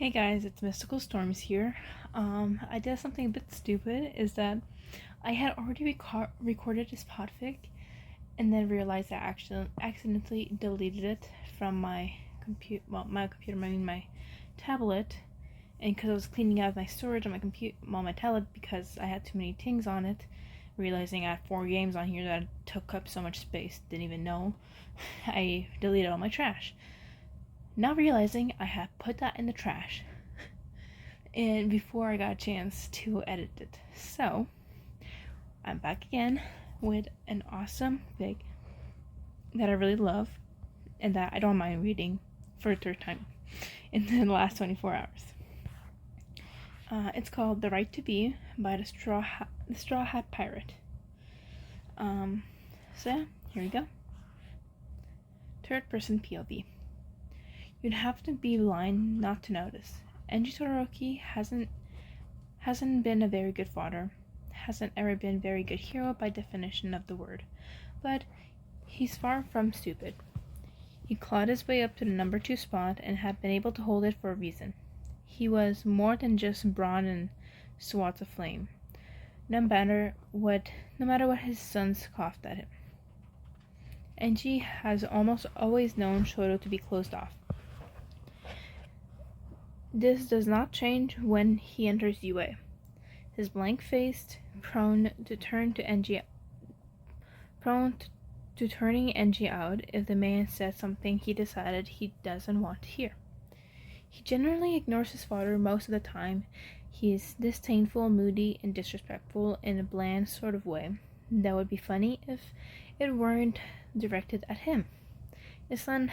Hey guys, it's Mystical Storms here. I did something a bit stupid, is that I had already recorded this podfic and then realized I accidentally deleted it from my computer, my tablet, and because I was cleaning out my storage on my tablet because I had too many things on it, realizing I had 4 games on here that took up so much space, didn't even know, I deleted all my trash. Not realizing I had put that in the trash and before I got a chance to edit it. So I'm back again with an awesome fic that I really love and that I don't mind reading for a third time in the last 24 hours. It's called The Right to Be by the Straw Hat Pirate. So yeah, here we go. Third person POV. You'd have to be blind not to notice. Enji Todoroki hasn't been a very good father, hasn't ever been a very good hero by definition of the word, but he's far from stupid. He clawed his way up to the number 2 spot and had been able to hold it for a reason. He was more than just brawn and swats of flame, no matter what his sons scoffed at him. Enji has almost always known Shoto to be closed off. This does not change when he enters UA. His blank-faced, prone to turning Enji out if the man said something he decided he doesn't want to hear. He generally ignores his father most of the time. He is disdainful, moody, and disrespectful in a bland sort of way that would be funny if it weren't directed at him. His son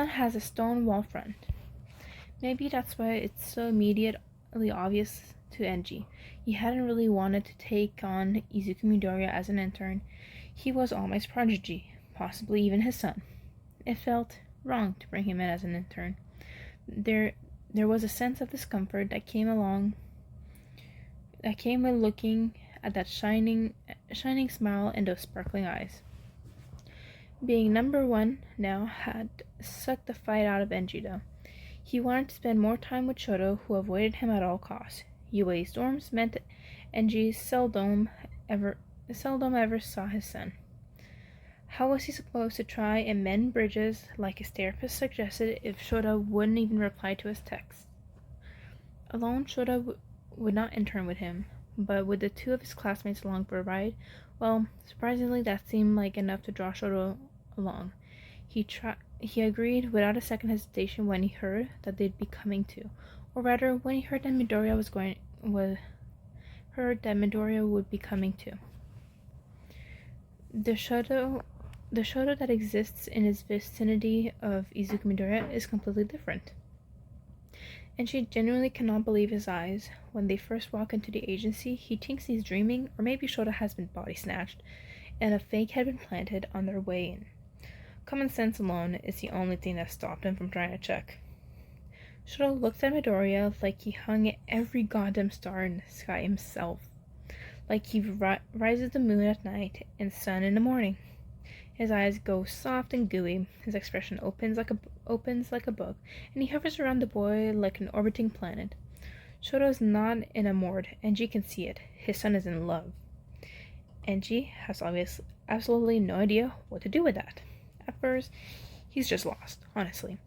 has a stone wall front. Maybe that's why it's so immediately obvious to Enji. He hadn't really wanted to take on Izuku Midoriya as an intern. He was All Might's prodigy, possibly even his son. It felt wrong to bring him in as an intern. There was a sense of discomfort that came with looking at that shining smile and those sparkling eyes. Being number 1 now had sucked the fight out of Enji though. He wanted to spend more time with Shoto, who avoided him at all costs. UA storms meant Enji seldom ever saw his son. How was he supposed to try and mend bridges like his therapist suggested if Shoto wouldn't even reply to his texts? Alone, Shoto would not intern with him, but with the 2 of his classmates along for a ride, well, surprisingly that seemed like enough to draw Shoto along. He agreed without a second hesitation when he heard that they'd be coming too, or rather, when he heard that Midoriya would be coming too. The Shoto that exists in his vicinity of Izuku Midoriya is completely different. And she genuinely cannot believe his eyes. When they first walk into the agency, he thinks he's dreaming, or maybe Shoto has been body snatched, and a fake had been planted on their way in. Common sense alone is the only thing that stopped him from trying to check. Shoto looks at Midoriya like he hung every goddamn star in the sky himself, like he rises the moon at night and sun in the morning. His eyes go soft and gooey, his expression opens like a book, and he hovers around the boy like an orbiting planet. Shoto is not enamored. Enji can see it. His son is in love. Enji has absolutely no idea what to do with that. At first, he's just lost, honestly.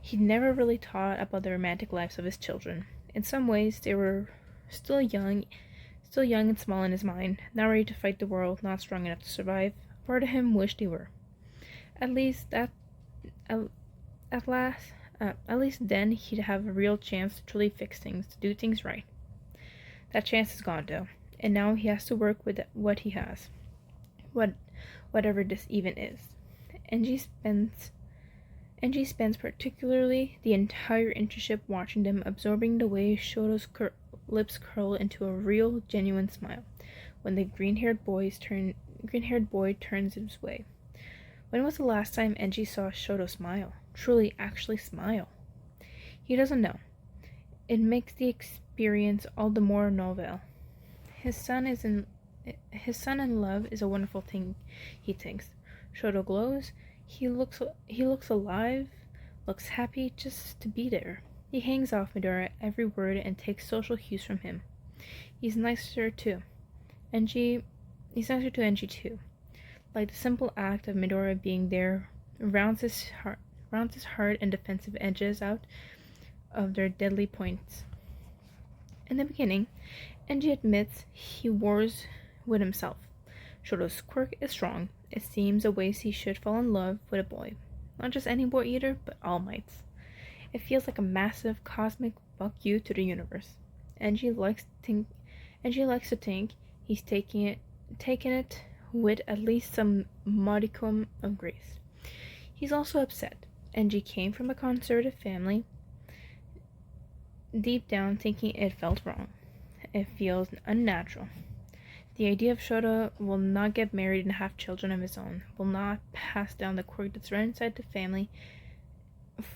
He'd never really thought about the romantic lives of his children. In some ways, they were still young and small in his mind, not ready to fight the world, not strong enough to survive. Part of him wished they were. At least then he'd have a real chance to truly fix things, to do things right. That chance is gone though, and now he has to work with what he has. Whatever this even is. Enji spends particularly the entire internship watching them, absorbing the way Shoto's lips curl into a real, genuine smile when the green-haired boy turns his way. When was the last time Enji saw Shoto smile? Truly, actually smile? He doesn't know. It makes the experience all the more novel. His son in love is a wonderful thing, he thinks. Shoto glows. He looks alive, looks happy just to be there. He hangs off Midoriya every word and takes social cues from him. He's nicer to Enji too. Like the simple act of Midoriya being there rounds his hard and defensive edges out of their deadly points. In the beginning, Enji admits he wars with himself. Shoto's quirk is strong. It seems a way he should fall in love with a boy. Not just any boy either, but All Might's. It feels like a massive cosmic fuck you to the universe. Enji likes to think he's taking it with at least some modicum of grace. He's also upset. Enji came from a conservative family, deep down thinking it felt wrong. It feels unnatural. The idea of Shoto will not get married and have children of his own, will not pass down the quirk that's run inside the family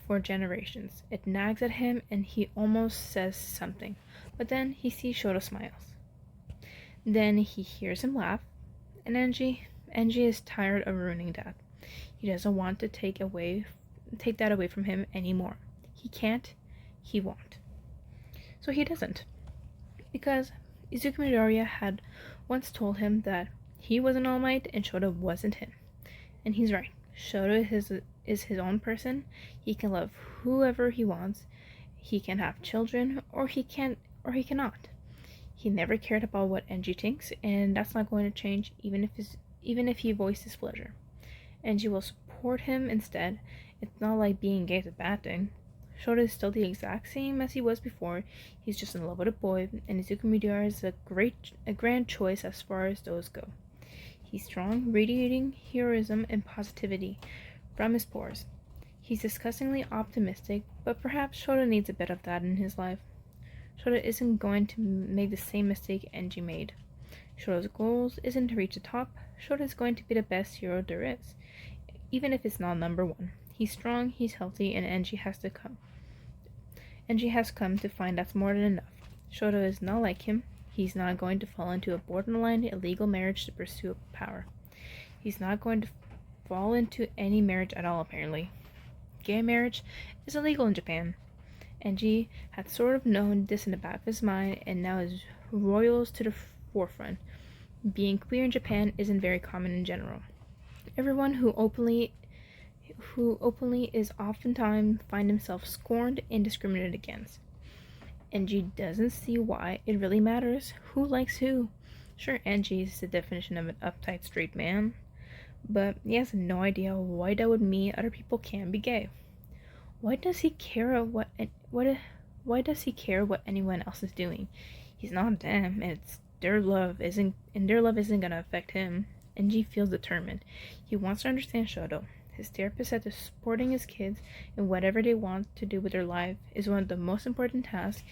for generations. It nags at him and he almost says something, but then he sees Shoto smiles. Then he hears him laugh, and Enji is tired of ruining that. He doesn't want to take that away from him anymore. He can't, he won't. So he doesn't. Because Izuku Midoriya had once told him that he was an All Might and Shoto wasn't him. And he's right. Shoto is his own person. He can love whoever he wants. He can have children, or he cannot. He never cared about what Enji thinks, and that's not going to change even if he voices pleasure. Enji will support him instead. It's not like being gay is a bad thing. Shoto is still the exact same as he was before. He's just in love with a boy, and Izuku Midoriya is a grand choice as far as those go. He's strong, radiating heroism and positivity from his pores. He's disgustingly optimistic, but perhaps Shoto needs a bit of that in his life. Shoto isn't going to make the same mistake Enji made. Shoto's goals isn't to reach the top. Shoto is going to be the best hero there is, even if it's not number one. He's strong, he's healthy, and Enji has come to find that's more than enough. Shoto is not like him. He's not going to fall into a borderline illegal marriage to pursue power. He's not going to fall into any marriage at all, apparently. Gay marriage is illegal in Japan. Enji had sort of known this in the back of his mind, and now is royals to the forefront. Being queer in Japan isn't very common in general. Everyone who openly is oftentimes find himself scorned and discriminated against. Enji doesn't see why it really matters who likes who. Sure, Enji is the definition of an uptight straight man, but he has no idea why that would mean other people can be gay. Why does he care what anyone else is doing? He's not them, and their love isn't gonna affect him. Enji feels determined. He wants to understand Shoto. His therapist said that supporting his kids in whatever they want to do with their life is one of the most important tasks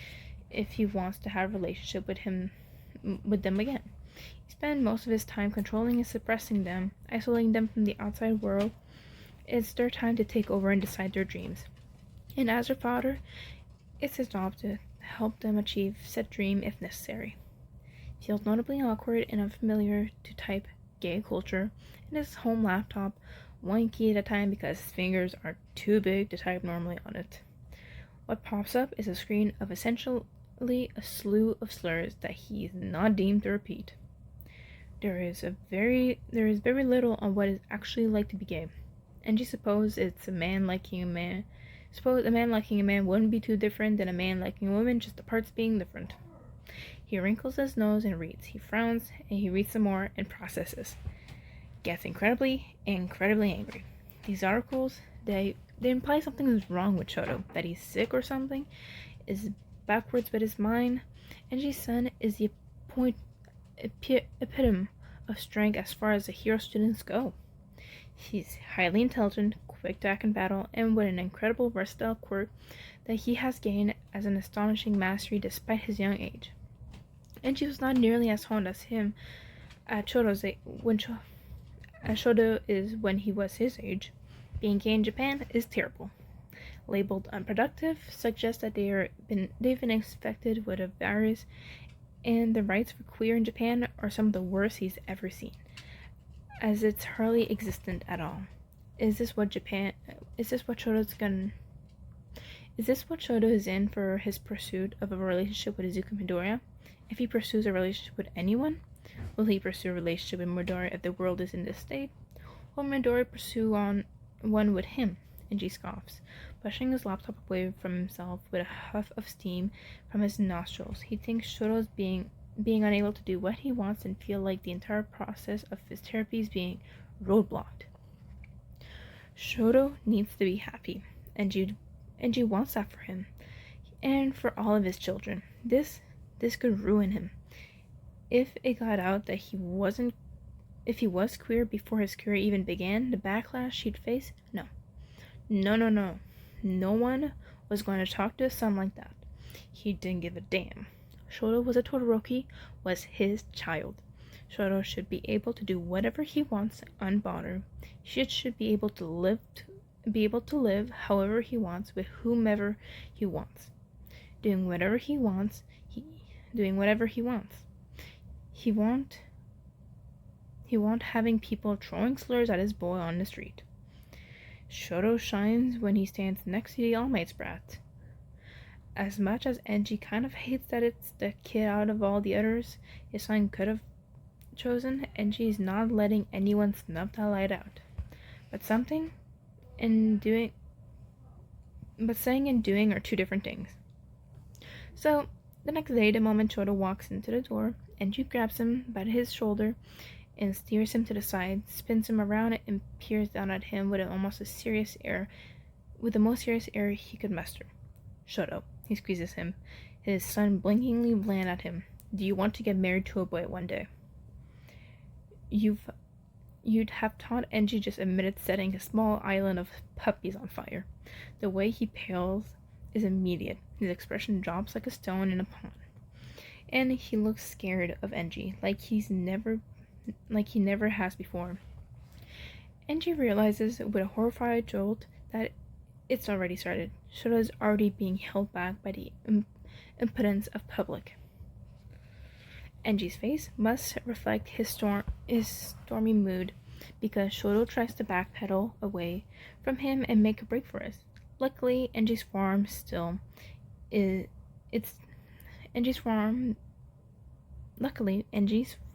if he wants to have a relationship with them again. He spent most of his time controlling and suppressing them, isolating them from the outside world. It's their time to take over and decide their dreams. And as their father, it's his job to help them achieve said dream if necessary. He feels notably awkward and unfamiliar to type gay culture in his home laptop, one key at a time because his fingers are too big to type normally on it. What pops up is a screen of essentially a slew of slurs that he is not deemed to repeat. There is very little on what it's actually like to be gay. Enji suppose a man liking a man wouldn't be too different than a man liking a woman, just the parts being different. He wrinkles his nose and reads. He frowns and he reads some more and processes. Gets incredibly angry. These articles, they imply something is wrong with Shoto, that he's sick or something, is backwards with his mind. Enji's son is the epitome of strength as far as the hero students go. He's highly intelligent, quick to act in battle, and with an incredible versatile quirk that he has gained as an astonishing mastery despite his young age. Enji was not nearly as honed as him at Shoto's age, as Shoto is when he was his age. Being gay in Japan is terrible. Labeled unproductive suggests that they've been infected with a virus, and the rights for queer in Japan are some of the worst he's ever seen, as it's hardly existent at all. Is this what Shoto's Is this what Shoto is in for his pursuit of a relationship with Izuku Midoriya? If he pursues a relationship with anyone, will he pursue a relationship with Midoriya if the world is in this state? Will Midoriya pursue one with him? Enji scoffs, pushing his laptop away from himself with a huff of steam from his nostrils. He thinks Shoto's being unable to do what he wants and feel like the entire process of his therapy is being roadblocked. Shoto needs to be happy. Enji wants that for him and for all of his children. This could ruin him. If it got out that if he was queer before his career even began, the backlash he'd face, no. No one was going to talk to his son like that. He didn't give a damn. Shoto was a Todoroki, was his child. Shoto should be able to do whatever he wants unbothered. He should be able to live however he wants with whomever he wants. Doing whatever he wants. He won't having people throwing slurs at his boy on the street. Shoto shines when he stands next to the All Might's brat. As much as Enji kind of hates that it's the kid out of all the others his son could have chosen, Enji is not letting anyone snuff that light out. But saying and doing are two different things. So, the next day, the moment Shoto walks into the door, Enji grabs him by his shoulder and steers him to the side, spins him around and peers down at him with the most serious air he could muster. Shoto, he squeezes him, his son blinkingly bland at him. Do you want to get married to a boy one day? You'd have thought Enji just admitted setting a small island of puppies on fire. The way he pales is immediate. His expression drops like a stone in a pond. And he looks scared of Enji, like he never has before. Enji realizes with a horrified jolt that it's already started. Shoto is already being held back by the impotence of public. Enji's face must reflect his stormy mood, because Shoto tries to backpedal away from him and make a break for it. Luckily, Enji's forearm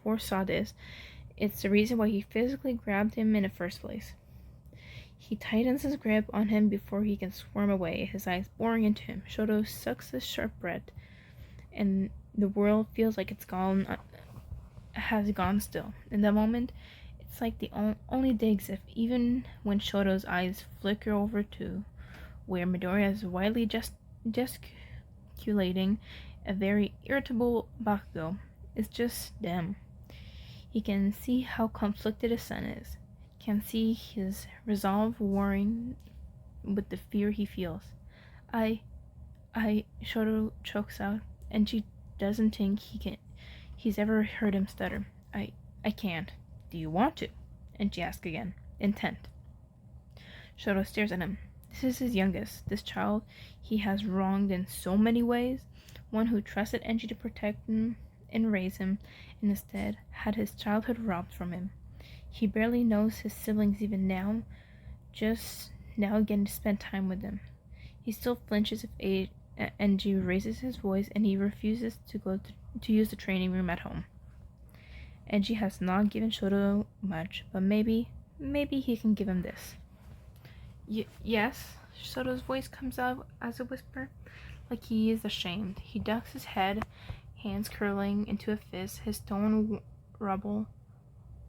foresaw this. It's the reason why he physically grabbed him in the first place. He tightens his grip on him before he can squirm away, his eyes boring into him. Shoto sucks his sharp breath, and the world feels like has gone still. In that moment, it's like the only day exists, even when Shoto's eyes flicker over to where Midoriya is widely gesticulating a very irritable Bakugo. It's just them. He can see how conflicted his son is, can see his resolve warring with the fear he feels. Shoto chokes out, and she doesn't think he's ever heard him stutter. I can't. Do you want to? And she asks again, intent. Shoto stares at him. This is his youngest, this child he has wronged in so many ways, one who trusted Enji to protect him and raise him, and instead had his childhood robbed from him. He barely knows his siblings even now, just now getting to spend time with them. He still flinches if Enji raises his voice, and he refuses to use the training room at home. Enji has not given Shoto much, but maybe he can give him this. Yes, Shoto's voice comes out as a whisper, like he is ashamed. He ducks his head, hands curling into a fist, his tone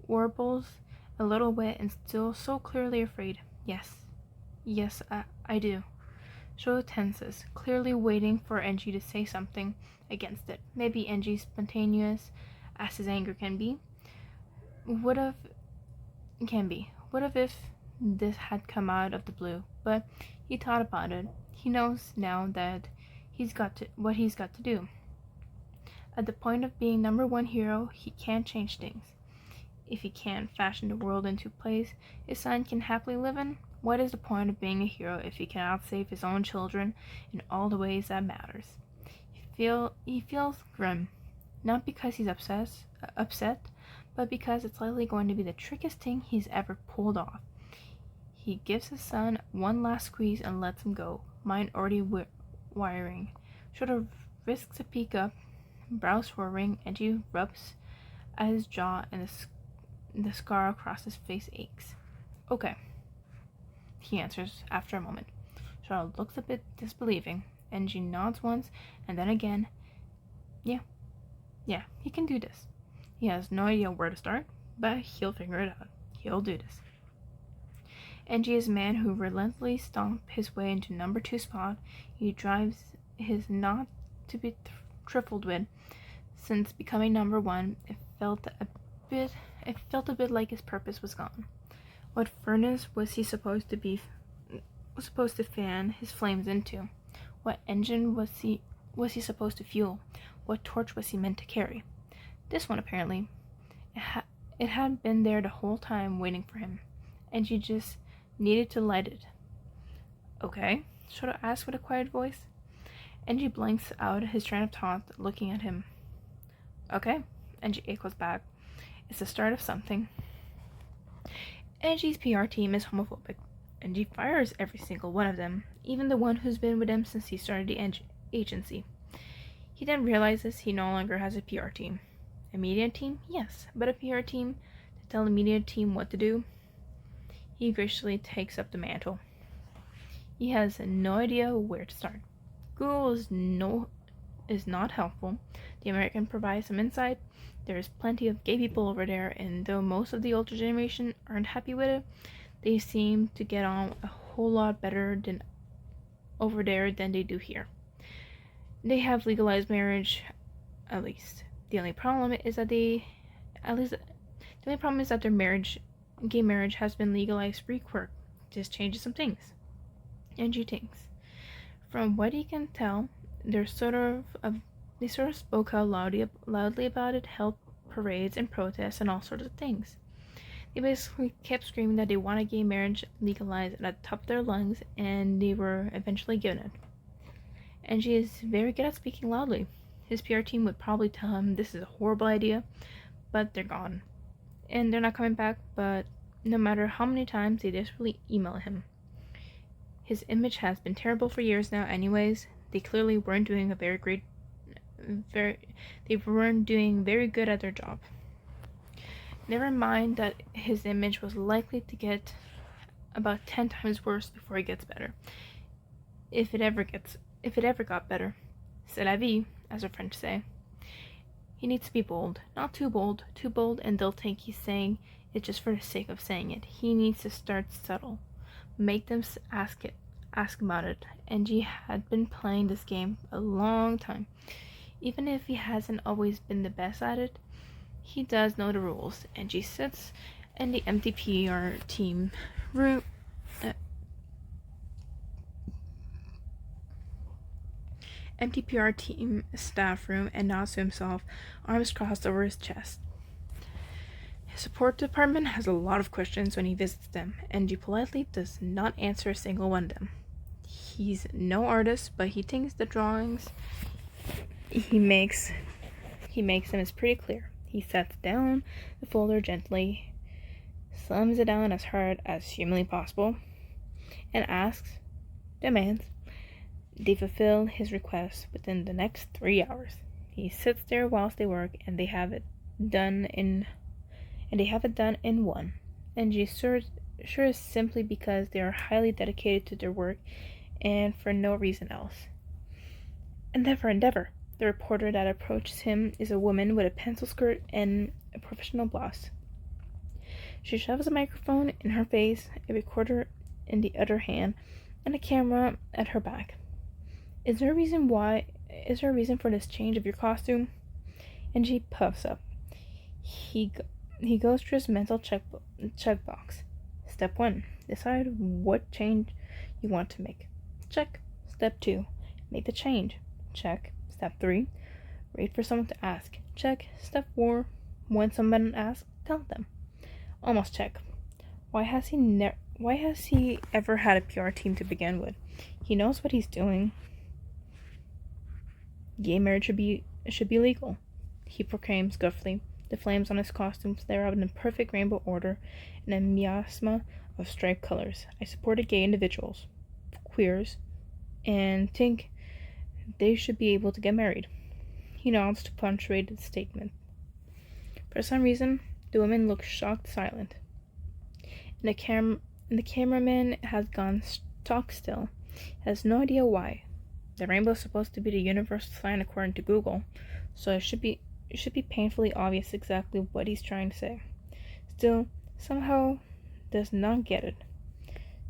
warbles a little wet and still so clearly afraid. Yes, I do. Shoto tenses, clearly waiting for Enji to say something against it. Maybe Enji, spontaneous as his anger can be. What if this had come out of the blue? But he thought about it. He knows now that what he's got to do. At the point of being number one hero, he can't change things. If he can't fashion the world into a place his son can happily live in, what is the point of being a hero if he cannot save his own children in all the ways that matters? He feels grim, not because he's upset, but because it's likely going to be the trickiest thing he's ever pulled off. He gives his son one last squeeze and lets him go, mind already wiring. Shoto risks a peek up, brows swerving. Enji rubs at his jaw, and the scar across his face aches. Okay, he answers after a moment. Shoto looks a bit disbelieving. Enji nods once, and then again. Yeah, he can do this. He has no idea where to start, but he'll figure it out. He'll do this. Enji is a man who relentlessly stomps his way into number 2 spot. He drives his not to be trifled with. Since becoming number 1, it felt a bit like his purpose was gone. What furnace was he supposed to fan his flames into? What engine was he supposed to fuel? What torch was he meant to carry? This one, apparently. It had been there the whole time waiting for him, and she just needed to light it. Okay, Shoto asked with a quiet voice. Enji blanks out his train of thought, looking at him. Okay, Enji echoes back. It's the start of something. Enji's PR team is homophobic. Enji fires every single one of them, even the one who's been with him since he started the agency. He then realizes he no longer has a PR team. A media team? Yes, but a PR team to tell the media team what to do? He graciously takes up the mantle. He has no idea where to start. Google is not helpful. The American provides some insight. There is plenty of gay people over there, and though most of the older generation aren't happy with it, they seem to get on a whole lot better than over there than they do here. They have legalized marriage, at least. The only problem is that their gay marriage has been legalized free quirk. Just changes some things. Enji thinks. From what he can tell, they sort of spoke out loudly about it, held parades and protests and all sorts of things. They basically kept screaming that they wanted gay marriage legalized at the top of their lungs, and they were eventually given it. Enji is very good at speaking loudly. His PR team would probably tell him this is a horrible idea, but they're gone. And they're not coming back, but no matter how many times they desperately email him. His image has been terrible for years now anyways. They clearly weren't doing very good at their job. Never mind that his image was likely to get about 10 times worse before it gets better. If it ever got better. C'est la vie, as our French say. He needs to be bold. Not too bold and they'll think he's saying it just for the sake of saying it. He needs to start subtle. Make them ask about it. Enji had been playing this game a long time. Even if he hasn't always been the best at it, he does know the rules. Enji sits in the empty PR team room. Empty PR team staff room and nods to himself, arms crossed over his chest. His support department has a lot of questions when he visits them, and he politely does not answer a single one of them. He's no artist, but he thinks the drawings he makes them is pretty clear. He sets down the folder gently, slams it down as hard as humanly possible, and demands, they fulfill his request within the next 3 hours. He sits there whilst they work, and they have it done in one. And sure is simply because they are highly dedicated to their work, and for no reason else. Endeavor. The reporter that approaches him is a woman with a pencil skirt and a professional blouse. She shoves a microphone in her face, a recorder in the other hand, and a camera at her back. Is there a reason for this change of your costume? And she puffs up. He goes through his mental checkbox. Step 1. Decide what change you want to make. Check. Step 2. Make the change. Check. Step 3. Wait for someone to ask. Check. Step 4. When someone asks, tell them. Almost check. Why has he ever had a PR team to begin with? He knows what he's doing. Gay marriage should be legal, he proclaims gruffly. The flames on his costume flare out in a perfect rainbow order and a miasma of striped colors. I supported gay individuals, queers, and think they should be able to get married. He nods to punctuate the statement. For some reason, the women look shocked silent. And the cameraman has gone stock still, has no idea why. The rainbow is supposed to be the universal sign according to Google, so it should be painfully obvious exactly what he's trying to say. Still, somehow does not get it.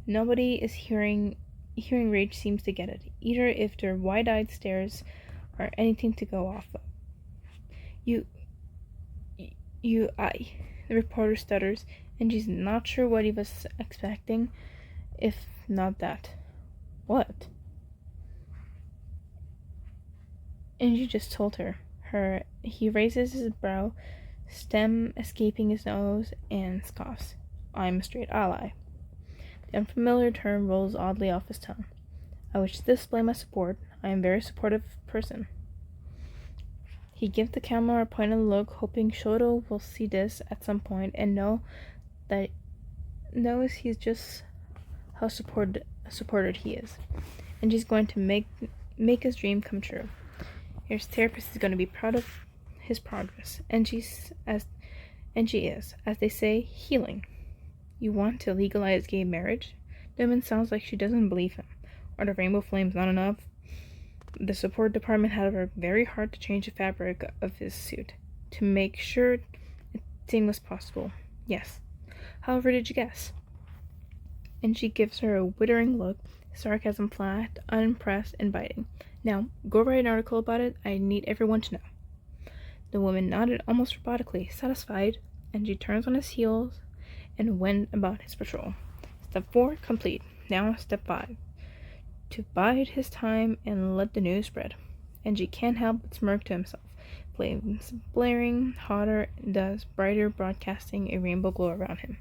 Nobody is hearing rage seems to get it, either if their wide-eyed stares are anything to go off of. I, the reporter stutters, and she's not sure what he was expecting, if not that. What? Enji just told her. He raises his brow, stem escaping his nose, and scoffs. I'm a straight ally. The unfamiliar term rolls oddly off his tongue. I wish to display my support. I am a very supportive person. He gives the camera a pointed look, hoping Shoto will see this at some point and knows he's just how supported he is. And she's going to make his dream come true. His therapist is going to be proud of his progress, and she is, as they say, healing. You want to legalize gay marriage? The woman sounds like she doesn't believe him. Are the rainbow flames not enough? The support department had worked very hard to change the fabric of his suit, to make sure it seemed as possible. Yes. However, did you guess? And she gives her a withering look, sarcasm flat, unimpressed, and biting. Now, go write an article about it. I need everyone to know. The woman nodded almost robotically, satisfied, and she turns on his heels and went about his patrol. Step 4, complete. Now, step 5. To bide his time and let the news spread. Enji can't help but smirk to himself. Flames blaring hotter does brighter, broadcasting a rainbow glow around him.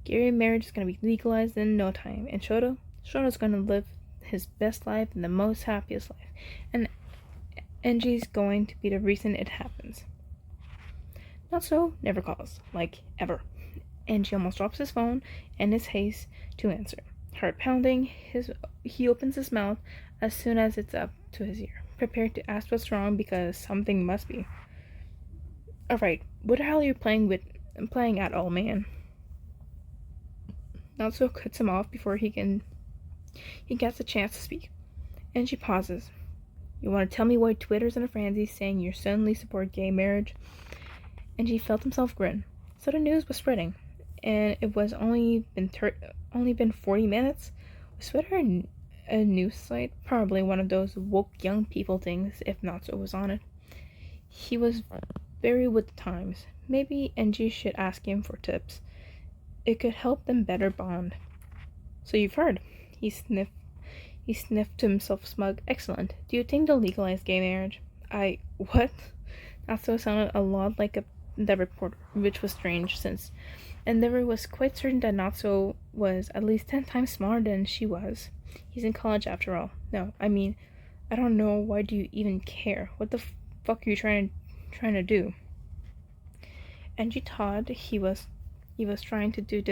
Gay marriage is going to be legalized in no time, and Shoto's going to live his best life and the most happiest life, and Enji's going to be the reason it happens. Not so, never calls, like ever. Enji almost drops his phone in his haste to answer. Heart pounding, he opens his mouth as soon as it's up to his ear, prepared to ask what's wrong because something must be. Alright, what the hell are you playing at, old man? Natsuo cuts him off before he gets a chance to speak. And she pauses. You want to tell me why Twitter's in a frenzy saying you suddenly support gay marriage? And she felt himself grin. So the news was spreading, and it was only been 40 minutes. Was Twitter a news site? Probably one of those woke young people things, if Natsuo was on it. He was very with the times. Maybe Enji should ask him for tips. It could help them better bond. So you've heard. He sniffed to himself smug. Excellent. Do you think they'll legalize gay marriage? What? Natsuo sounded a lot like the reporter, which was strange since Endeavor was quite certain that Natsuo was at least 10 times smarter than she was. He's in college after all. No, I mean, I don't know, why do you even care? What the fuck are you trying to do? Enji thought he was trying to do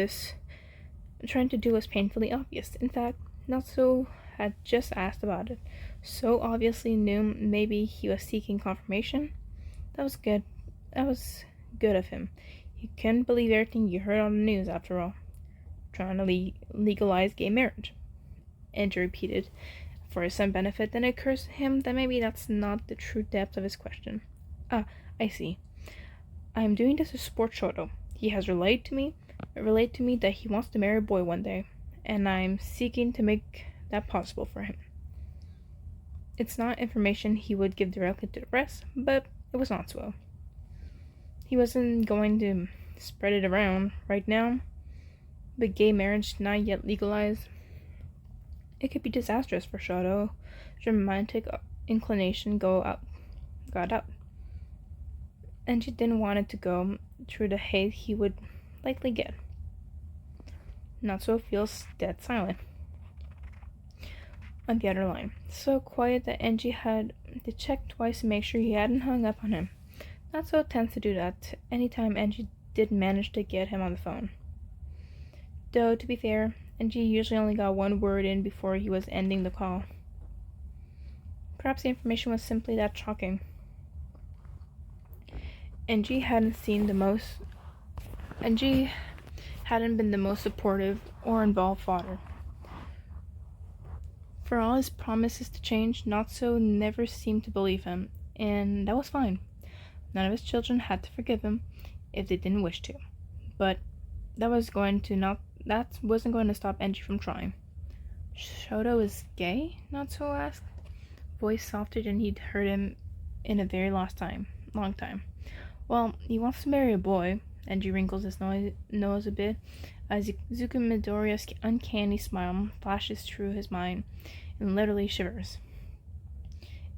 was painfully obvious. In fact, Natsuo had just asked about it, so obviously knew maybe he was seeking confirmation. That was good of him. You couldn't believe everything you heard on the news, after all. Trying to legalize gay marriage. Andrew repeated for some benefit, then it occurs to him that maybe that's not the true depth of his question. Ah, I see. I am doing this to support Shoto. He has relayed to me that he wants to marry a boy one day, and I'm seeking to make that possible for him. It's not information he would give directly to the press, but it was not so. He wasn't going to spread it around right now, but gay marriage not yet legalized. It could be disastrous for Shoto. Romantic inclination got out. And she didn't want it to go through the hate he would likely get. Natsuo feels dead silent. On the other line, so quiet that Enji had to check twice to make sure he hadn't hung up on him. Natsuo tends to do that anytime Enji did manage to get him on the phone. Though, to be fair, Enji usually only got one word in before he was ending the call. Perhaps the information was simply that shocking. Enji hadn't been the most supportive or involved father. For all his promises to change, Natsuo never seemed to believe him, and that was fine. None of his children had to forgive him if they didn't wish to. But that wasn't going to stop Enji from trying. Shoto is gay? Natsuo asked, voice softer than he'd heard him in a very long time. Well, he wants to marry a boy. Enji wrinkles his nose a bit as Izuku Midoriya's uncanny smile flashes through his mind and literally shivers.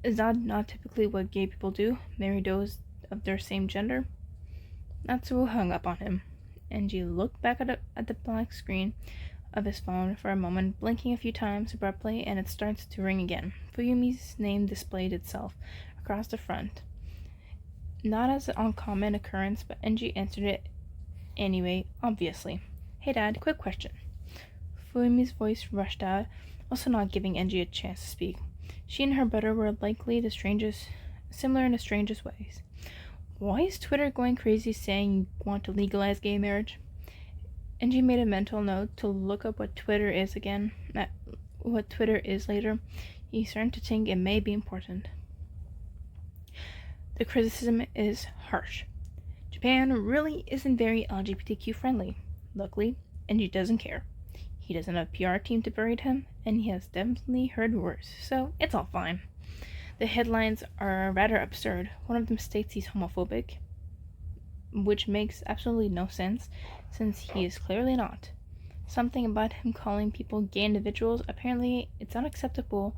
Is that not typically what gay people do? Marry those of their same gender? Natsuo hung up on him. Enji looked back at the blank screen of his phone for a moment, blinking a few times abruptly, and it starts to ring again. Fuyumi's name displayed itself across the front. Not as an uncommon occurrence, but Enji answered it anyway, obviously. Hey Dad, quick question. Fuyumi's voice rushed out, also not giving Enji a chance to speak. She and her brother were likely similar in the strangest ways. Why is Twitter going crazy saying you want to legalize gay marriage? Enji made a mental note to look up what Twitter is later. He's starting to think it may be important. The criticism is harsh. Japan really isn't very LGBTQ friendly. Luckily, Enji doesn't care. He doesn't have a PR team to berate him, and he has definitely heard worse, so it's all fine. The headlines are rather absurd. One of them states he's homophobic, which makes absolutely no sense, since he is clearly not. Something about him calling people gay individuals, apparently it's an unacceptable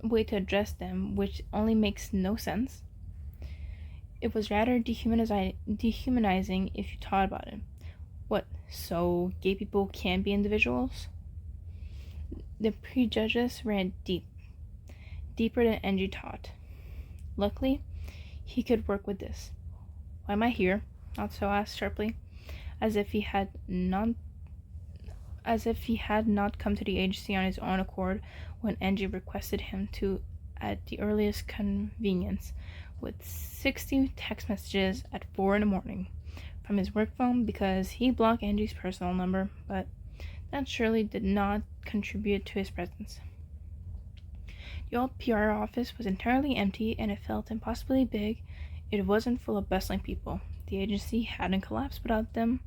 way to address them, which only makes no sense. It was rather dehumanizing if you thought about it. What, so gay people can be individuals? The prejudice ran deeper than Enji thought. Luckily, he could work with this. Why am I here? Natsuo asked sharply, as if he had not come to the agency on his own accord when Enji requested him to at the earliest convenience, with 60 text messages at 4 a.m. from his work phone because he blocked Enji's personal number, but that surely did not contribute to his presence. The old PR office was entirely empty, and it felt impossibly big. It wasn't full of bustling people. The agency hadn't collapsed without them,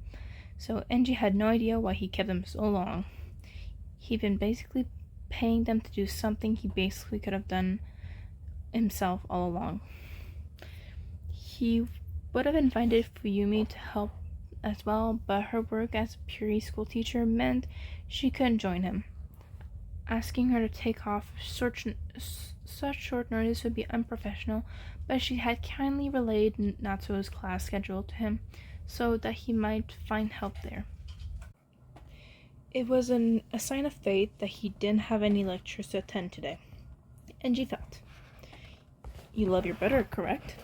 so Enji had no idea why he kept them so long. He'd been basically paying them to do something he basically could have done himself all along. He would have invited Fuyumi to help as well, but her work as a Puri school teacher meant she couldn't join him. Asking her to take off such short notice would be unprofessional, but she had kindly relayed Natsuo's class schedule to him so that he might find help there. It was a sign of fate that he didn't have any lectures to attend today. Enji thought. You love your brother, correct?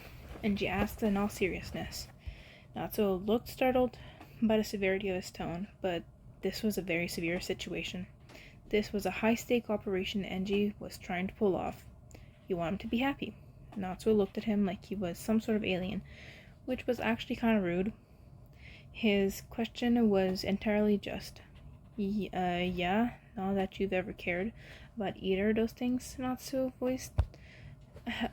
Enji asked in all seriousness. Natsuo looked startled by the severity of his tone, but this was a very severe situation. This was a high-stake operation Enji was trying to pull off. You want him to be happy. Natsuo looked at him like he was some sort of alien, which was actually kind of rude. His question was entirely just. Yeah, not that you've ever cared about either of those things, Natsuo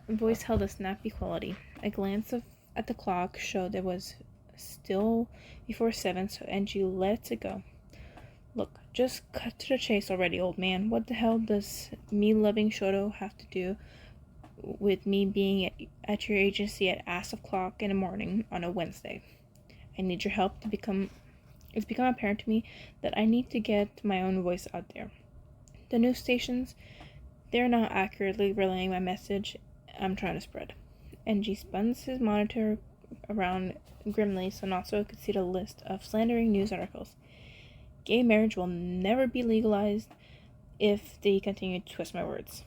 voice held a snappy quality. A glance at the clock showed it was still before 7, so Enji let it go. Look, just cut to the chase already, old man. What the hell does me loving Shoto have to do with me being at your agency at ass o'clock in the morning on a Wednesday? I need your help It's become apparent to me that I need to get my own voice out there. The news stations, they're not accurately relaying my message I'm trying to spread. Enji spun his monitor around grimly so Natsuo could see the list of slandering news articles. Gay marriage will never be legalized if they continue to twist my words.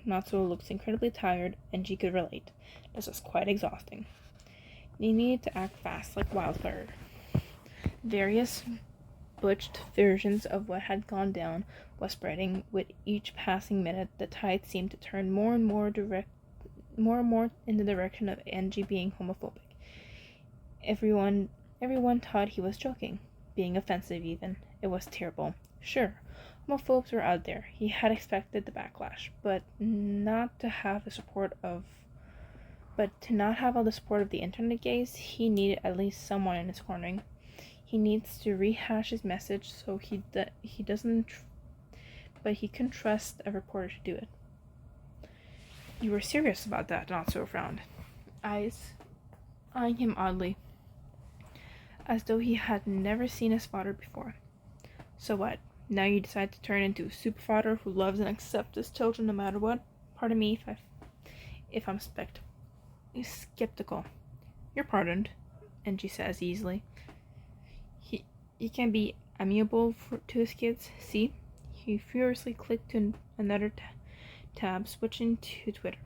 Natsuo looked incredibly tired, and she could relate. This was quite exhausting. They needed to act fast, like wildfire. Various butched versions of what had gone down was spreading. With each passing minute, the tide seemed to turn more and more in the direction of Enji being homophobic. Everyone thought he was joking, being offensive even. It was terrible. Sure, homophobes were out there. He had expected the backlash, but not to have all the support of the internet gaze. He needed at least someone in his corner. He needs to rehash his message so he doesn't, but he can trust a reporter to do it. You were serious about that, Natsuo frowned, eyes eyeing him oddly, as though he had never seen his father before. So what? Now you decide to turn into a super father who loves and accepts his children no matter what? Pardon me if I'm skeptical. You're pardoned, Enji says easily. He can be amiable to his kids. See? He furiously clicked to another tab, switching to Twitter.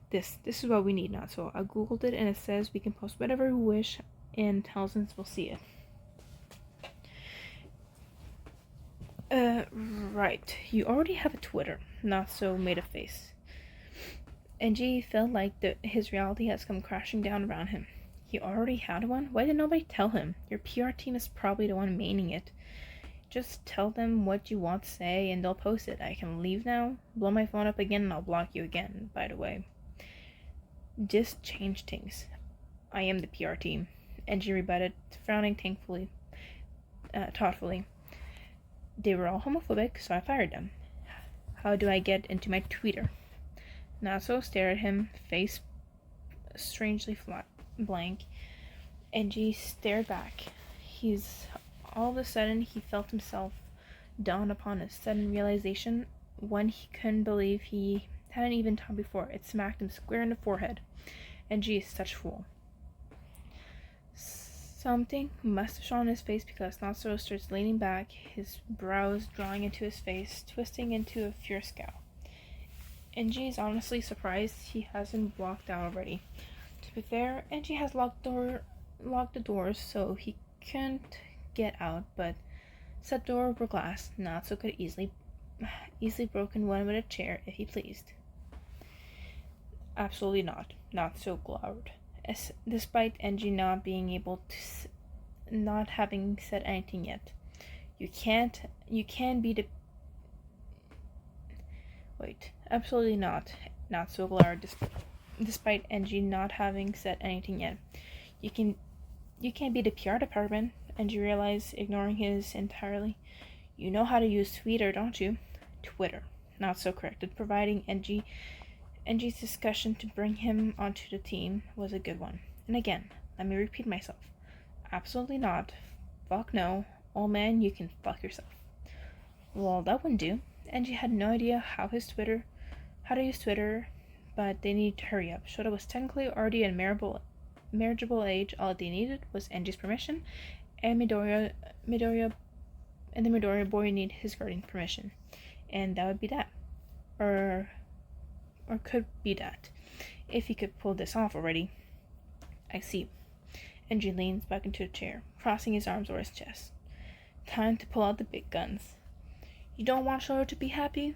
This is what we need, Natsuo. I googled it and it says we can post whatever we wish and thousands will see it. Right. You already have a Twitter. Natsuo made a face. Enji felt like his reality has come crashing down around him. He already had one? Why did nobody tell him? Your PR team is probably the one maining it. Just tell them what you want to say and they'll post it. I can leave now? Blow my phone up again and I'll block you again, by the way. Just change things. I am the PR team. Enji rebutted, frowning thoughtfully. They were all homophobic, so I fired them. How do I get into my Twitter? Natsuo stared at him, face strangely blank. Enji stared back. All of a sudden, he felt himself dawn upon a sudden realization, one he couldn't believe he hadn't even thought before. It smacked him square in the forehead. Enji is such a fool. Something must have shown on his face because Natsuo starts leaning back, his brows drawing into his face, twisting into a fierce scowl. Enji is honestly surprised he hasn't walked out already. To be fair, Enji has locked the doors so he couldn't get out, but said door were glass. Natsuo could easily broken one with a chair if he pleased. Absolutely not. Natsuo glowered. Despite Enji not having said anything yet. You can be the... Wait, absolutely not. Natsuo glowered despite Enji not having said anything yet. You can't be the PR department, Enji realized, ignoring his entirely. You know how to use Twitter, don't you? Twitter. Natsuo corrected, providing Enji's discussion to bring him onto the team was a good one. And again, let me repeat myself. Absolutely not. Fuck no. Old man, you can fuck yourself. Well, that wouldn't do. Enji had no idea how to use Twitter, but they needed to hurry up. Shoto was technically already in marriageable age. All they needed was Enji's permission, and the Midoriya boy needed his guardian's permission. And that would be that. Or could be that. If he could pull this off already. I see. Enji leans back into a chair, crossing his arms over his chest. Time to pull out the big guns. You don't want Shoto to be happy?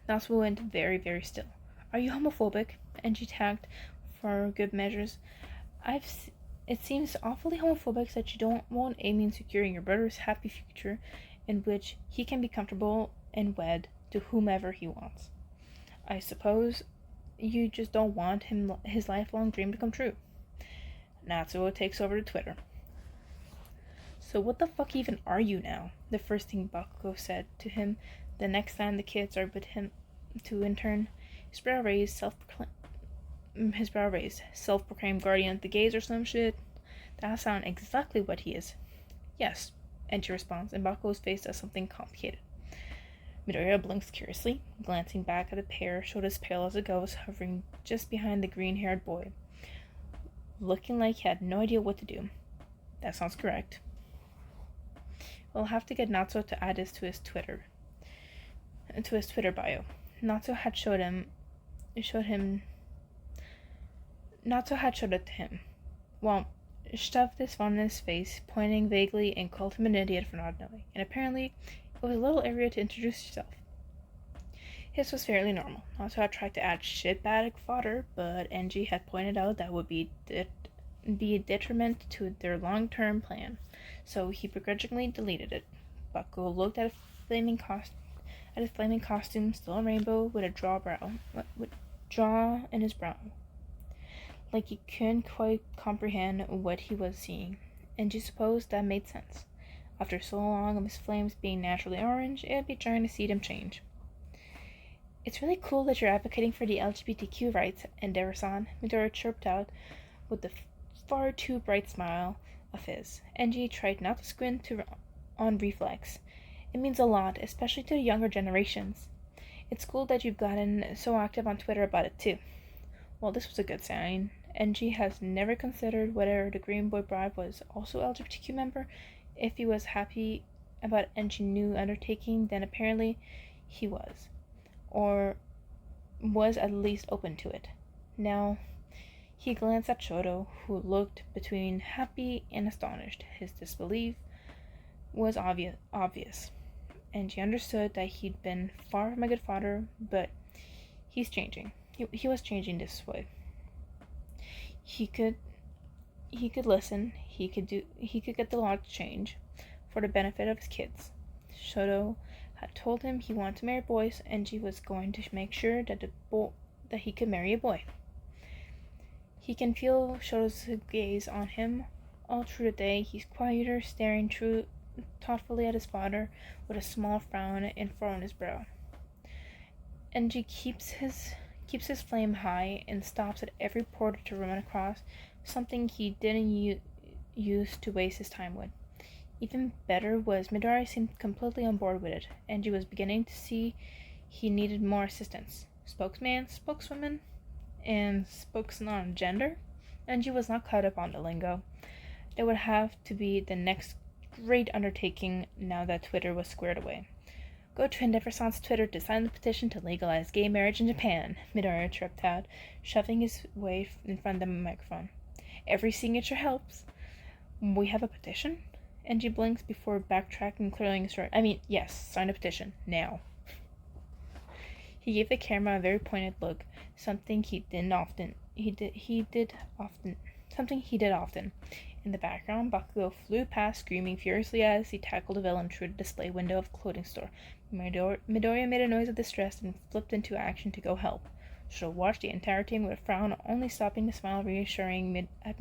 Natsuo went very, very still. Are you homophobic? Enji tagged for good measures. It seems awfully homophobic that you won't aim in securing your brother's happy future in which he can be comfortable and wed to whomever he wants. I suppose you just don't want his lifelong dream to come true. Natsuo takes over to Twitter. So what the fuck even are you now? The first thing Bakugo said to him the next time the kids are with him to intern. His brow raised, self-proclaimed guardian of the gays or some shit. That sounds exactly what he is. Yes, Enji responds, and Bakugo's face does something complicated. Midoriya blinks curiously, glancing back at the pair, showed as pale as a ghost, hovering just behind the green-haired boy, looking like he had no idea what to do. That sounds correct. We'll have to get Natsuo to add this to his Twitter bio. Natsuo had showed it to him. Well, shoved his phone in his face, pointing vaguely and called him an idiot for not knowing, and apparently it was a little area to introduce yourself. His was fairly normal, not to have tried to add shitbag fodder, but Enji had pointed out that would be a detriment to their long-term plan, so he begrudgingly deleted it. Bakugo looked at his flaming costume, still a rainbow, with a draw in his brow, like he couldn't quite comprehend what he was seeing. Enji supposed that made sense. After so long of his flames being naturally orange, it'd be trying to see them change. It's really cool that you're advocating for the LGBTQ rights, Endeavor-san, Midori chirped out with the far too bright smile of his. Enji tried not to squint on reflex. It means a lot, especially to the younger generations. It's cool that you've gotten so active on Twitter about it too. Well, this was a good sign. Enji has never considered whether the Green Boy Bride was also a LGBTQ member. If he was happy about Enji's new undertaking, then apparently he was. Or was at least open to it. Now, he glanced at Shoto, who looked between happy and astonished. His disbelief was obvious, and she understood that he'd been far from a good father, but he's changing. He was changing this way. He could listen. He could get the law to change for the benefit of his kids. Shoto had told him he wanted to marry boys, and she was going to make sure that he could marry a boy. He can feel Shoto's gaze on him all through the day. He's quieter, staring thoughtfully at his father with a small frown in front of his brow. Enji keeps his flame high and stops at every portal to run across, something he didn't use to waste his time with. Even better was Midori seemed completely on board with it. Enji was beginning to see he needed more assistance. Spokesman, spokeswoman, and spokesman on gender. Enji was not caught up on the lingo. It would have to be the next great undertaking now that Twitter was squared away. Go to Endeavor-san's Twitter to sign the petition to legalize gay marriage in Japan, Midori chirped out, shoving his way in front of the microphone. Every signature helps. We have a petition? Enji blinks before backtracking, clearing his throat. Yes, sign a petition. Now. He gave the camera a very pointed look, something he did often. In the background, Bakugo flew past, screaming furiously as he tackled a villain through the display window of a clothing store. Midoriya made a noise of distress and flipped into action to go help. Shoto watched the entire thing with a frown, only stopping to smile reassuringly at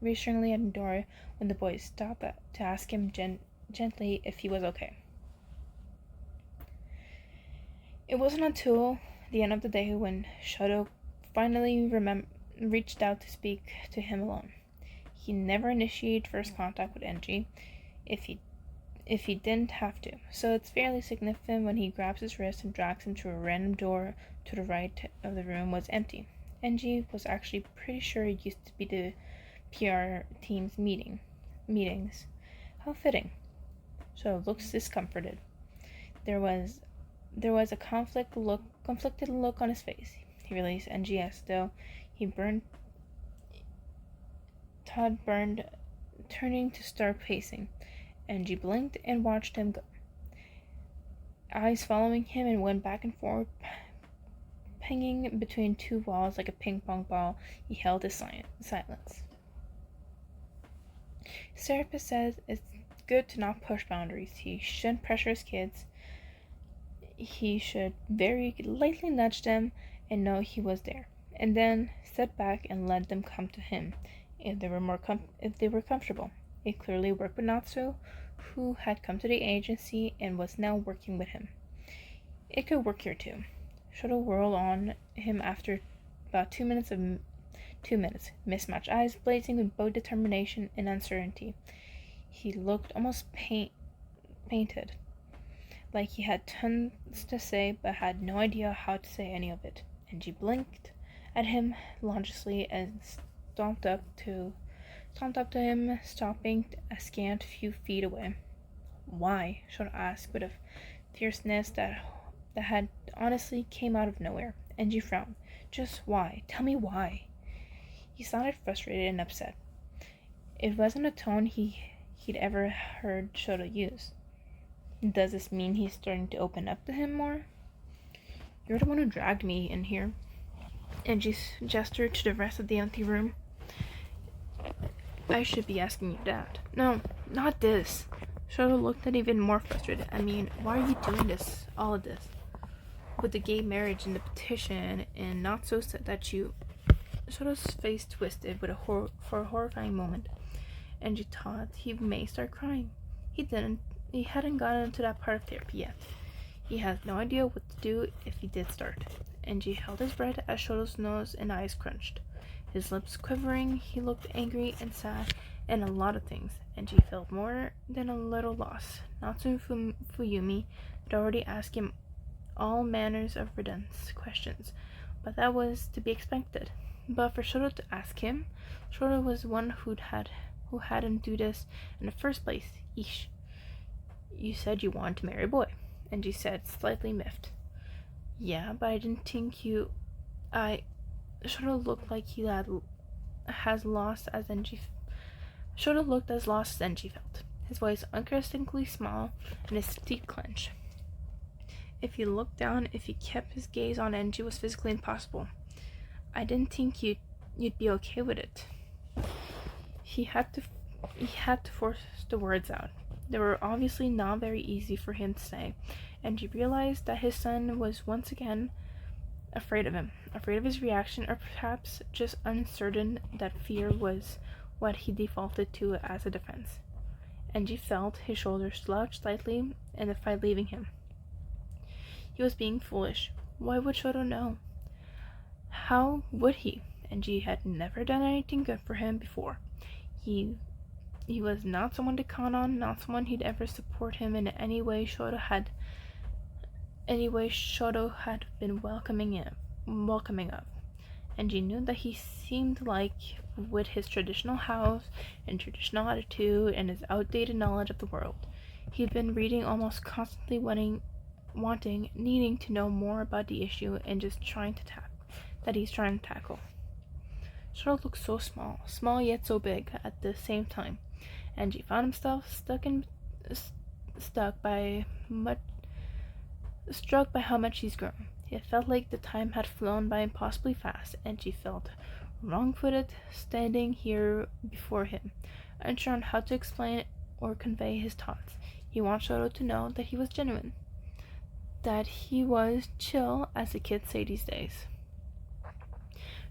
Midoriya when the boys stopped to ask him gently if he was okay. It wasn't until the end of the day when Shoto finally reached out to speak to him alone. He never initiated first contact with Enji if he didn't have to, so it's fairly significant when he grabs his wrist and drags him to a random door to the right of the room was empty. Enji was actually pretty sure it used to be the PR team's meetings. How fitting. So looks discomforted. There was a conflicted look on his face. He released Enji as though Todd burned, turning to start pacing. Enji blinked and watched him go, eyes following him, and went back and forth, pinging between two walls like a ping-pong ball. He held his silence. His therapist says it's good to not push boundaries. He shouldn't pressure his kids. He should very lightly nudge them and know he was there, and then sit back and let them come to him if they were comfortable. It clearly worked with Natsu, who had come to the agency and was now working with him. It could work here too. Shoto whirled on him after about 2 minutes, mismatched eyes blazing with both determination and uncertainty. He looked almost painted, like he had tons to say but had no idea how to say any of it. Enji blinked at him longingly and stomped up to him, stopping a scant few feet away. Why? Shoto asked with a fierceness that had honestly came out of nowhere. Enji frowned. Just why? Tell me why. He sounded frustrated and upset. It wasn't a tone he'd ever heard Shoto use. Does this mean he's starting to open up to him more? You're the one who dragged me in here. Enji gestured to the rest of the empty room. I should be asking you that. No, not this. Shoto looked at even more frustrated. I mean, why are you doing this? All of this? With the gay marriage and the petition, and not so sad that you... Shoto's face twisted with for a horrifying moment. Enji thought he may start crying. He didn't. He hadn't gotten into that part of therapy yet. He had no idea what to do if he did start. Enji held his breath as Shoto's nose and eyes crunched. His lips quivering, he looked angry and sad and a lot of things. Enji felt more than a little lost. Natsu Fuyumi had already asked him all manners of redundant questions, but that was to be expected. But for Shoto to ask him, Shoto was one who hadn't do this in the first place. Eesh. You said you wanted to marry a boy, Enji said, slightly miffed. Yeah, but I didn't think you... Shoto looked like he has lost as Enji... Shoto looked as lost as Enji felt. His voice uncharacteristically small and his teeth clenched. If he looked down, if he kept his gaze on Enji, was physically impossible. I didn't think you'd be okay with it. He had to force the words out. They were obviously not very easy for him to say, and he realized that his son was once again afraid of him, afraid of his reaction, or perhaps just uncertain that fear was what he defaulted to as a defense. Enji felt his shoulders slouch slightly and the fight leaving him. He was being foolish. Why would Shoto know? How would he? Enji had never done anything good for him before. He was not someone to count on, not someone he'd ever support him in any way Shoto had been welcoming of. Enji knew that he seemed like, with his traditional house and traditional attitude and his outdated knowledge of the world, he'd been reading almost constantly, needing to know more about the issue and just he's trying to tackle. Shoto looked so small yet so big at the same time. Enji found himself struck by how much he's grown. It felt like the time had flown by impossibly fast, and she felt wrong-footed standing here before him, unsure on how to explain or convey his thoughts. He wanted Shoto to know that he was genuine, that he was chill, as the kids say these days.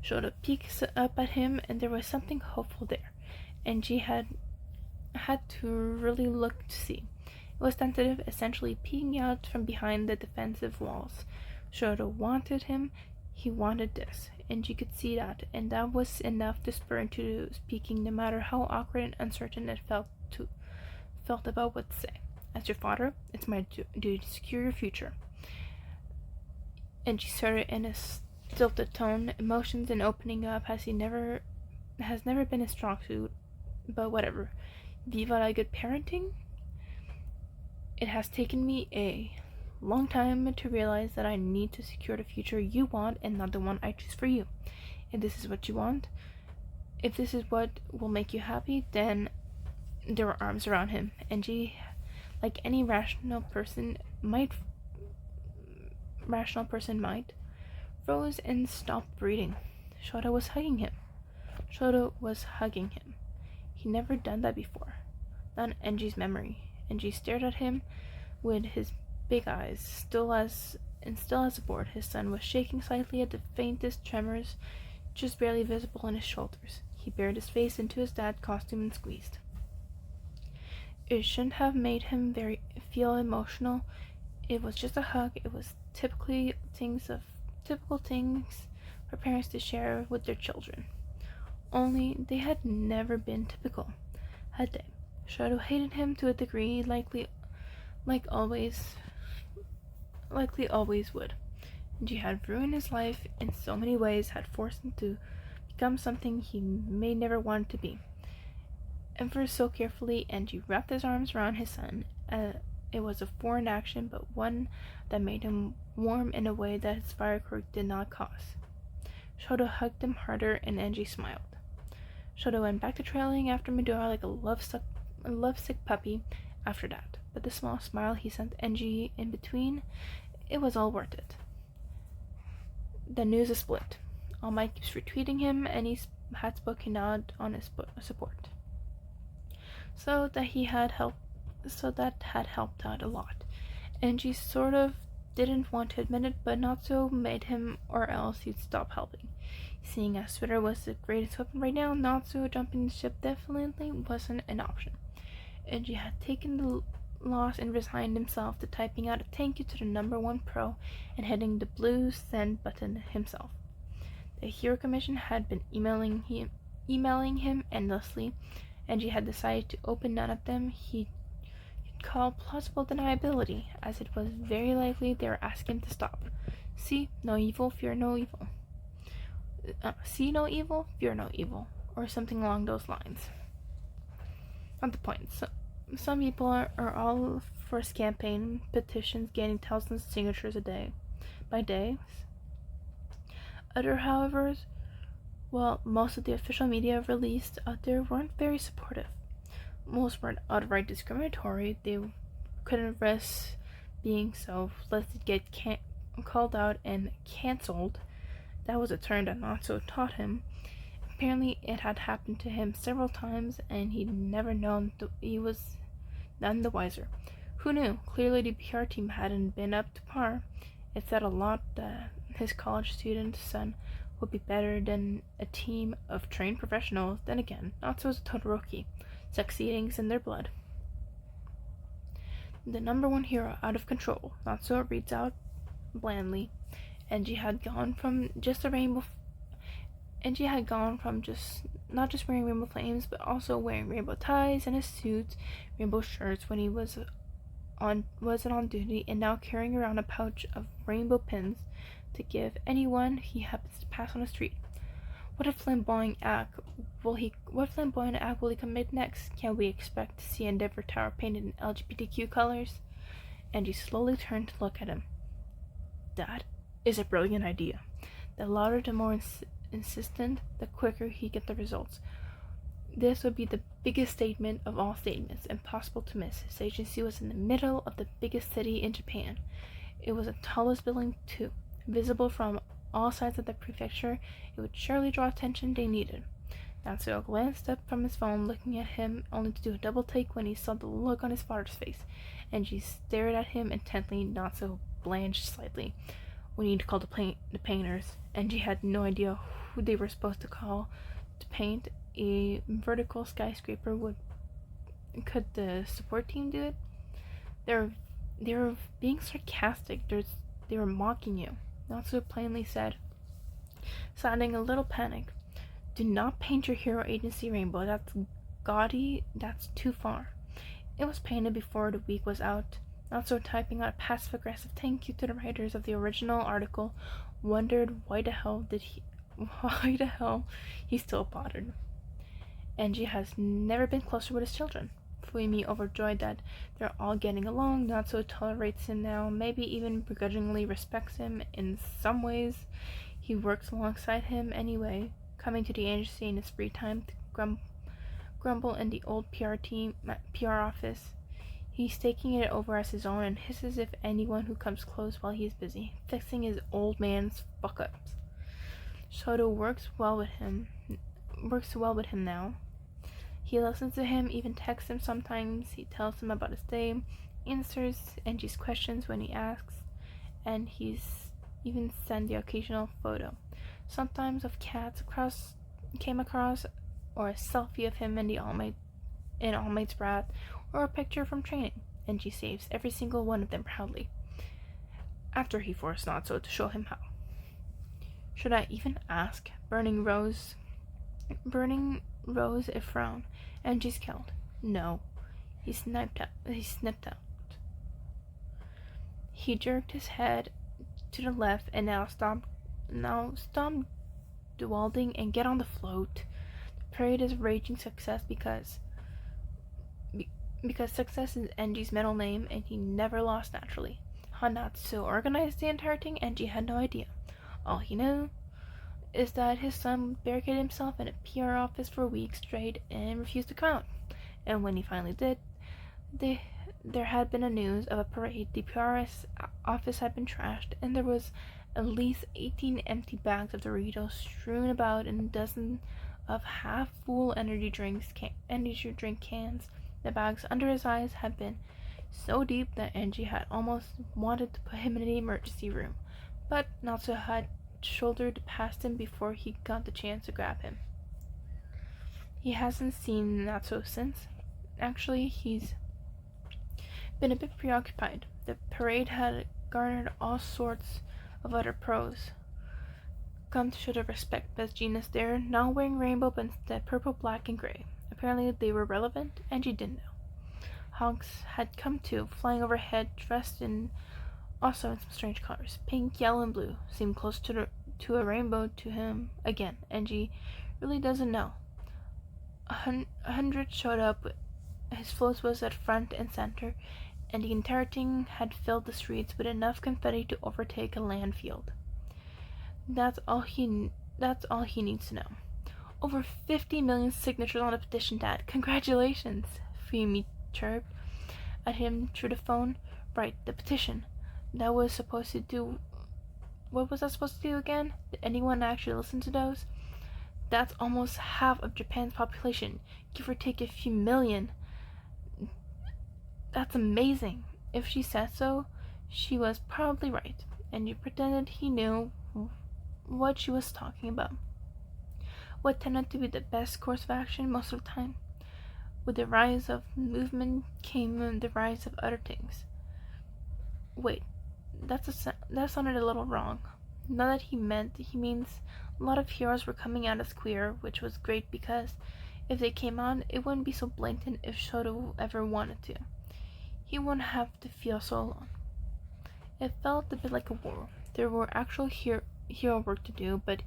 Shoto peeked up at him, and there was something hopeful there, and she had to really look to see. It was tentative, essentially peeking out from behind the defensive walls. Shoto wanted him, he wanted this, and she could see that, and that was enough to spur into speaking, no matter how awkward and uncertain it felt about what to say. As your father, it's my duty to secure your future. And she started in a stilted tone, emotions and opening up has never been a strong suit, but whatever. Viva la good parenting? It has taken me a long time to realize that I need to secure the future you want and not the one I choose for you. If this is what you want, if this is what will make you happy, then there were arms around him. Enji, like any rational person might, froze and stopped breathing. Shoto was hugging him. He'd never done that before. Not in Enji's memory. Enji stared at him with his big eyes, still as a board. His son was shaking slightly at the faintest tremors, just barely visible in his shoulders. He buried his face into his dad's costume and squeezed. It shouldn't have made him feel emotional. It was just a hug. It was typical things for parents to share with their children. Only they had never been typical, had they? Shoto hated him to a degree likely always would. And she had ruined his life in so many ways, had forced him to become something he may never want to be. And for so carefully, Enji wrapped his arms around his son. It was a foreign action, but one that made him warm in a way that his firework did not cause. Shoto hugged him harder, and Enji smiled. Shoto went back to trailing after Midora like a lovesick puppy after that, but the small smile he sent Enji in between, it was all worth it. The news is split. All Might keeps retweeting him, and he had spoken out on his support. So that had helped out a lot. Enji sort of didn't want to admit it, but Natsuo made him, or else he'd stop helping. Seeing as Twitter was the greatest weapon right now, Natsuo jumping the ship definitely wasn't an option. Enji had taken the loss and resigned himself to typing out a thank you to the #1 pro and hitting the blue send button himself. The Hero Commission had been emailing him endlessly, and he had decided to open none of them he'd call plausible deniability, as it was very likely they were asking him to stop. See no evil, fear no evil. See no evil, fear no evil, or something along those lines. Not the point. Some people are all for his campaign petitions gaining thousands of signatures by day. Other, however, well, most of the official media released out there weren't very supportive. Most weren't outright discriminatory. They couldn't risk being so, lest it get called out and cancelled. That was a term that Natsuo taught him. Apparently, it had happened to him several times, and he'd never known he was none the wiser. Who knew? Clearly, the PR team hadn't been up to par. It said a lot that his college student son would be better than a team of trained professionals. Then again, Natsuo's a Todoroki. Succeeding's in their blood. The #1 hero out of control, Natsuo reads out blandly. Enji had gone from not just wearing rainbow flames, but also wearing rainbow ties and his suits, rainbow shirts when he wasn't on duty, and now carrying around a pouch of rainbow pins to give anyone he happens to pass on the street. What flamboyant act will he commit next? Can we expect to see Endeavor Tower painted in LGBTQ colors? Enji slowly turned to look at him. That is a brilliant idea. The louder, the more insistent, the quicker he get the results. This would be the biggest statement of all statements, impossible to miss. His agency was in the middle of the biggest city in Japan. It was the tallest building too, visible from all sides of the prefecture. It would surely draw attention they needed. Natsuo glanced up from his phone, looking at him, only to do a double take when he saw the look on his father's face. Enji stared at him intently. Natsuo blanched slightly. We need to call the painters. Enji had no idea who they were supposed to call to paint a vertical skyscraper. Could the support team do it? They were being sarcastic. They were mocking you. Natsuo plainly said, sounding a little panicked, "Do not paint your hero agency rainbow. That's gaudy. That's too far." It was painted before the week was out. Natsuo, typing out a passive-aggressive thank you to the writers of the original article, wondered why the hell he still bothered. Enji has never been closer with his children. Fuimi overjoyed that they're all getting along. Natsuo tolerates him now, maybe even begrudgingly respects him in some ways. He works alongside him anyway, coming to the agency in his free time to grumble in the old PR office. He's taking it over as his own and hisses if anyone who comes close while he's busy, fixing his old man's fuck-ups. Shoto works well with him now. He listens to him, even texts him sometimes. He tells him about his day, answers Enji's questions when he asks, and he's even sent the occasional photo, sometimes of cats came across, or a selfie of him in All Might's breath, or a picture from training. Enji saves every single one of them proudly, after he forced Natsuo to show him how. Should I even ask? Burning rose a frown. Enji's killed. No. He snipped out. He jerked his head to the left and now stop dawdling and get on the float. The parade is raging success because success is Enji's middle name, and he never lost naturally. How Natsuo organized the entire thing, Enji had no idea. All he knew is that his son barricaded himself in a PR office for weeks straight and refused to come out. And when he finally did, there had been a news of a parade. The PR's office had been trashed, and there was at least 18 empty bags of Doritos strewn about and a dozen of half-full energy drink cans. The bags under his eyes had been so deep that Enji had almost wanted to put him in the emergency room, but Natsu had shouldered past him before he got the chance to grab him. He hasn't seen Natsu since. Actually, he's been a bit preoccupied. The parade had garnered all sorts of other pros. Come to show their respect, best genius there, now wearing rainbow but instead purple, black, and gray. Apparently they were relevant, and she didn't know. Honks had come too, flying overhead, dressed in also in some strange colors. Pink, yellow, and blue seemed close to a rainbow to him again. Enji really doesn't know. 100 showed up. His float was at front and center, and the entire thing had filled the streets with enough confetti to overtake a landfill. That's all he needs to know. Over 50 million signatures on the petition, Dad. Congratulations, Fumi chirped at him through the phone. Right, the petition. That was supposed to do... What was that supposed to do again? Did anyone actually listen to those? That's almost half of Japan's population, give or take a few million. That's amazing. If she said so, she was probably right, and you pretended he knew what she was talking about. What tended to be the best course of action most of the time. With the rise of movement came the rise of other things. Wait, that sounded a little wrong. Not that he means a lot of heroes were coming out as queer, which was great because if they came on, it wouldn't be so blatant if Shoto ever wanted to. He wouldn't have to feel so alone. It felt a bit like a war. There were actual hero work to do, but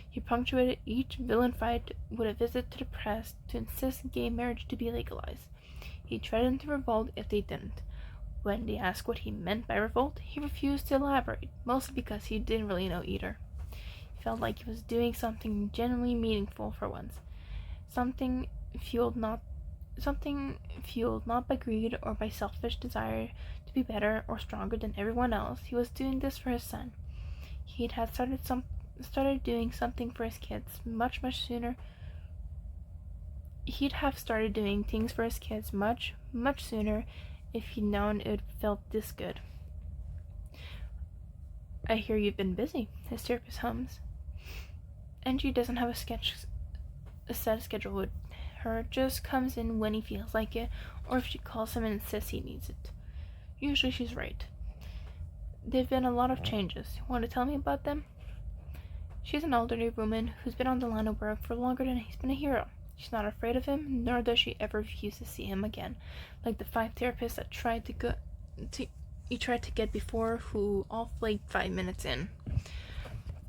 he punctuated each villain fight with a visit to the press to insist gay marriage to be legalized. He threatened to revolt if they didn't. When they asked what he meant by revolt, he refused to elaborate, mostly because he didn't really know either. He felt like he was doing something genuinely meaningful for once. Something fueled not by greed or by selfish desire to be better or stronger than everyone else. He was doing this for his son. He'd had started doing something for his kids much sooner. He'd have started doing things for his kids much sooner if he'd known it felt this good. I hear you've been busy, his therapist hums. Enji doesn't have a set schedule with her, just comes in when he feels like it, or if she calls him and insists he needs it. Usually she's right. There've been a lot of changes. Want to tell me about them? She's an elderly woman who's been on the line of work for longer than he's been a hero. She's not afraid of him, nor does she ever refuse to see him again, like the 5 therapists that he tried to get before, who all flaked 5 minutes in,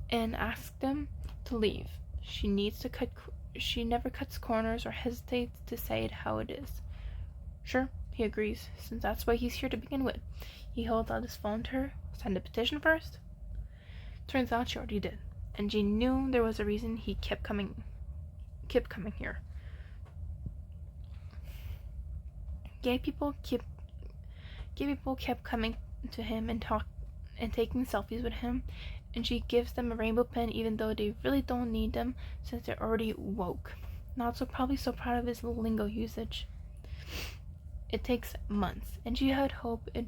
and asked them to leave. She never cuts corners or hesitates to say it how it is. Sure, he agrees, since that's why he's here to begin with. He held out his phone to her. Sign the petition first? Turns out she already did, and she knew there was a reason he kept coming here. Gay people kept coming to him and taking selfies with him, and she gives them a rainbow pen even though they really don't need them since they're already woke. Probably so proud of his lingo usage. It takes months, and she had hoped it'd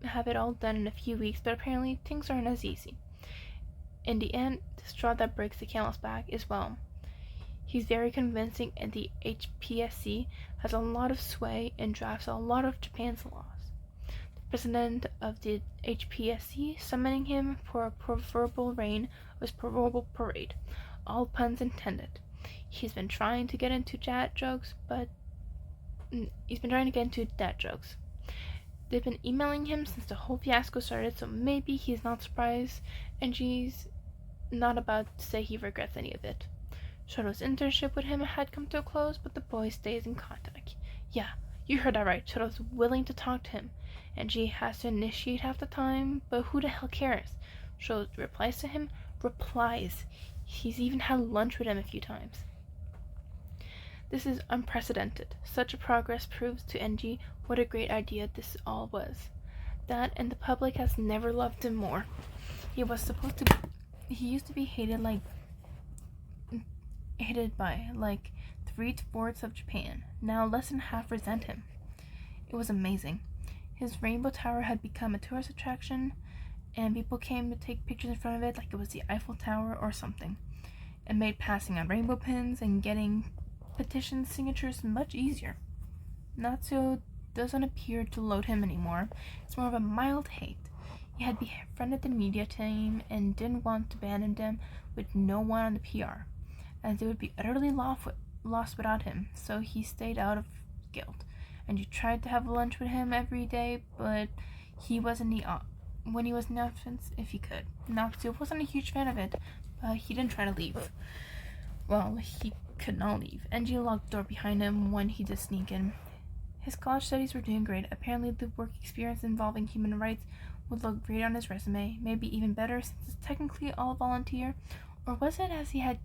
have it all done in a few weeks, but apparently things aren't as easy. In the end, the straw that breaks the camel's back is, well, he's very convincing, and the HPSC has a lot of sway and drafts a lot of Japan's laws. The president of the HPSC summoning him for a proverbial reign of his proverbial parade. All puns intended. He's been trying to get into dad jokes. They've been emailing him since the whole fiasco started, so maybe he's not surprised, and she's not about to say he regrets any of it. Shoto's internship with him had come to a close, but the boy stays in contact. Yeah, you heard that right. Shoto's willing to talk to him, and she has to initiate half the time, but who the hell cares? Shoto replies to him. Replies. He's even had lunch with him a few times. This is unprecedented. Such a progress proves to Enji what a great idea this all was. That and the public has never loved him more. He used to be hated by like 3/4 of Japan. Now less than half resent him. It was amazing. His rainbow tower had become a tourist attraction, and people came to take pictures in front of it like it was the Eiffel Tower or something. It made passing on rainbow pins and getting petition signatures much easier. Natsuo doesn't appear to loathe him anymore. It's more of a mild hate. He had befriended the media team and didn't want to abandon them with no one on the PR, as they would be utterly lost without him, so he stayed out of guild. And you tried to have lunch with him every day, but he was when he was in the office if he could. Natsuo wasn't a huge fan of it, but he didn't try to leave. Well, he could not leave. Enji locked the door behind him when he did sneak in. His college studies were doing great. Apparently the work experience involving human rights would look great on his resume, maybe even better since it's technically all volunteer. Or was it as he had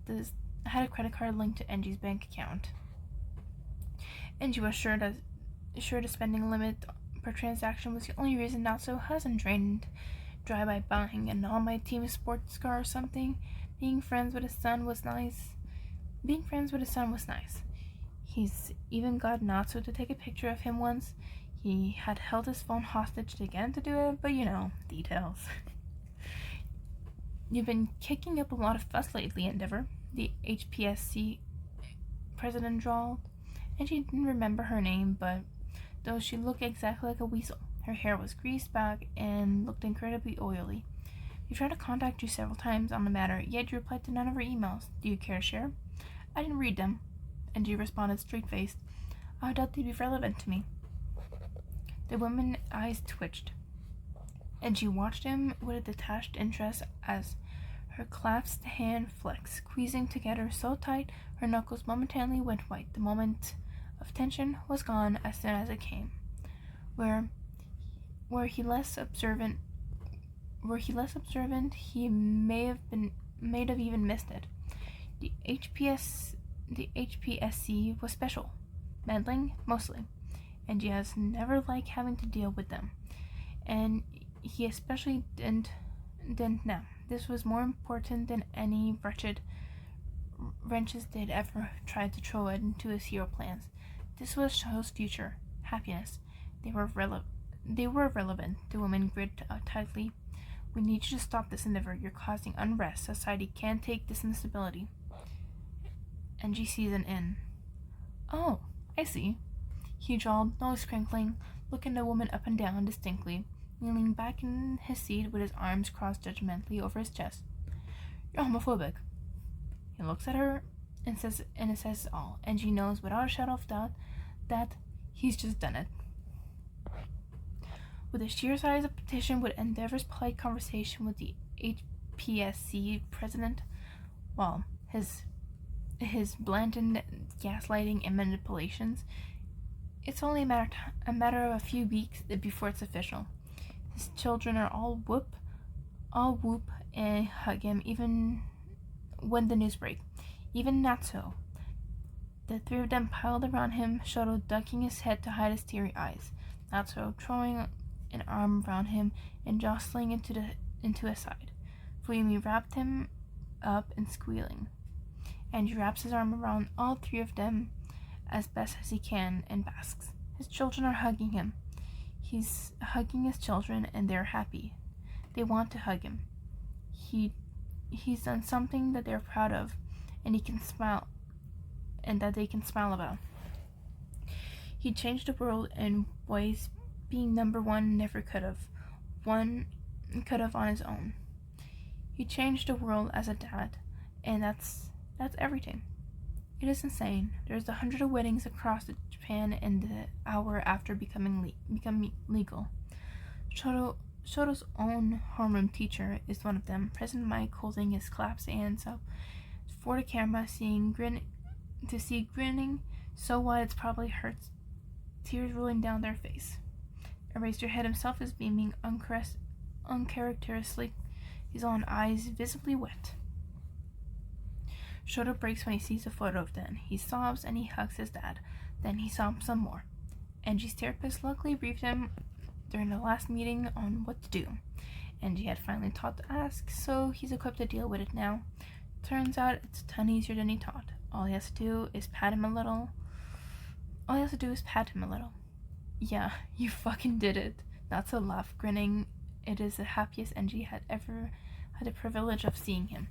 a credit card linked to Enji's bank account? Enji was sure the spending limit per transaction was the only reason Natsuo hasn't drained dry by buying an all-my team sports car or something. Being friends with his son was nice. He's even got Natsuo to take a picture of him once. He had held his phone hostage to get him to do it, but details. You've been kicking up a lot of fuss lately, Endeavor, the HPSC president drawled. And she didn't remember her name, but though she looked exactly like a weasel. Her hair was greased back and looked incredibly oily. We tried to contact you several times on the matter, yet you replied to none of our emails. Do you care to share? I didn't read them. And she responded straight-faced. I doubt they'd be relevant to me. The woman's eyes twitched, and she watched him with a detached interest as her clasped hand flexed, squeezing together so tight her knuckles momentarily went white. The moment of tension was gone as soon as it came. Were he less observant, he may have even missed it. The HPSC was special, meddling mostly, and he has never liked having to deal with them, and he especially didn't now. This was more important than any wrenches they'd ever tried to throw into his hero plans. This was Shoto's future, happiness. They were relevant. The woman gripped tightly. We need you to stop this endeavor. You're causing unrest. Society can't take this instability. Enji sees an in. Oh, I see. He drawled, nose crinkling, looking the woman up and down distinctly, kneeling back in his seat with his arms crossed judgmentally over his chest. You're homophobic. He looks at her and it says all. Enji knows without a shadow of doubt that he's just done it. With the sheer size of petition with Endeavor's polite conversation with the HPSC president, well, his blatant gaslighting and manipulations, it's only a matter of a few weeks before it's official. His children are all whoop and hug him even when the news breaks. Even Natsuo. The three of them piled around him, Shoto ducking his head to hide his teary eyes, Natsuo throwing an arm around him and jostling into his side. Fuyumi wrapped him up and squealing. Andrew wraps his arm around all three of them as best as he can and basks. His children are hugging him. He's hugging his children and they're happy. They want to hug him. He's done something that they're proud of and he can smile and that they can smile about. He changed the world in ways being number one never could have. One could have on his own. He changed the world as a dad, and that's everything. It is insane. There's 100 weddings across Japan in the hour after becoming legal. Shoto's own homeroom teacher is one of them. President Mike holding his clasped hands up for the camera, grinning so wide it's probably hurts, tears rolling down their face. Eraser Head himself is beaming uncharacteristically, his own eyes visibly wet. Shoto breaks when he sees a photo of them. He sobs and he hugs his dad. Then he sobs some more. Enji's therapist luckily briefed him during the last meeting on what to do. Enji had finally taught to ask, so he's equipped to deal with it now. Turns out it's a ton easier than he thought. All he has to do is pat him a little. Yeah, you fucking did it. That's a laugh, grinning. It is the happiest Enji had ever had the privilege of seeing him.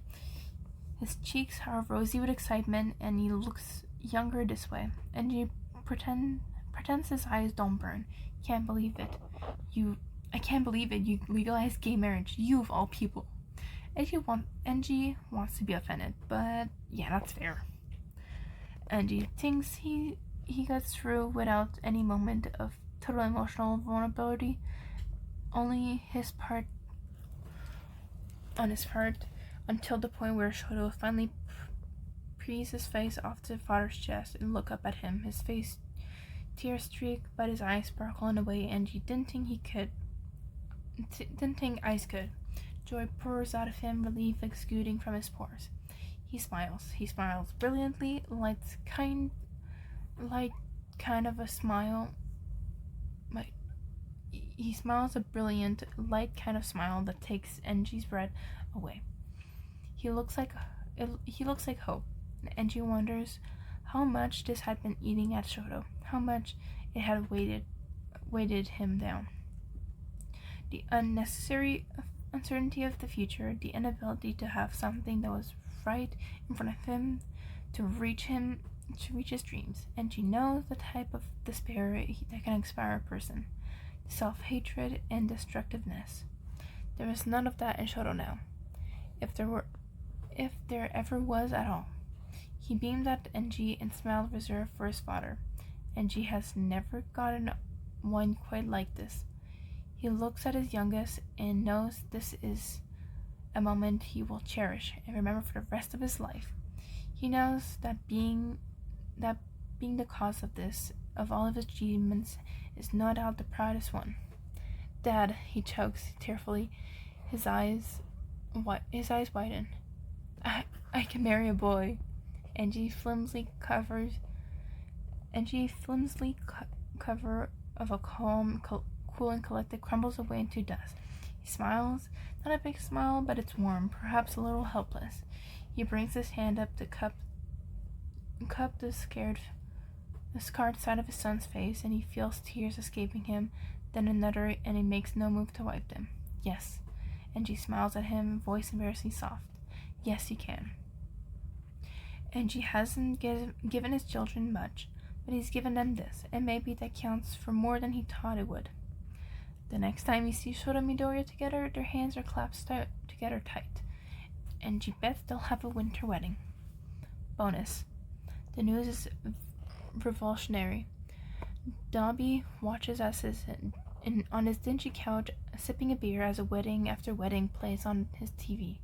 His cheeks are rosy with excitement, and he looks younger this way. Enji pretends his eyes don't burn. Can't believe it. I can't believe it. You legalized gay marriage. You of all people. Enji wants to be offended, but yeah, that's fair. Enji thinks he gets through without any moment of total emotional vulnerability. Only on his part, until the point where Shoto finally prees his face off the father's chest and look up at him. His face tear-streaked, but his eyes sparkle in a way Enji didn't think eyes could. Joy pours out of him, relief exuding from his pores. He smiles brilliantly, light kind of a smile. He smiles a brilliant, light kind of smile that takes Enji's breath away. He looks like hope. Enji wonders how much this had been eating at Shoto, how much it had weighted him down. The unnecessary uncertainty of the future, the inability to have something that was right in front of him to reach his dreams. Enji knows the type of despair that can inspire a person. Self-hatred and destructiveness. There is none of that in Shoto now. If there ever was at all. He beamed at Enji and smiled reserved for his father. Enji has never gotten one quite like this. He looks at his youngest and knows this is a moment he will cherish and remember for the rest of his life. He knows that being the cause of all of his achievements, is no doubt the proudest one. Dad, he chokes tearfully, his eyes widen. I can marry a boy. Enji flimsy cover of a calm, cool and collected crumbles away into dust. He smiles, not a big smile, but it's warm, perhaps a little helpless. He brings his hand up to cup the scarred side of his son's face, and he feels tears escaping him, then another, and he makes no move to wipe them. Yes. Enji smiles at him, voice embarrassingly soft. Yes, you can. Enji hasn't given his children much, but he's given them this, and maybe that counts for more than he thought it would. The next time you see Shoto and Midoriya together, their hands are clasped together tight. Enji bets they'll have a winter wedding. Bonus. The news is revolutionary. Dabi watches on his dingy couch, sipping a beer as a wedding after wedding plays on his TV.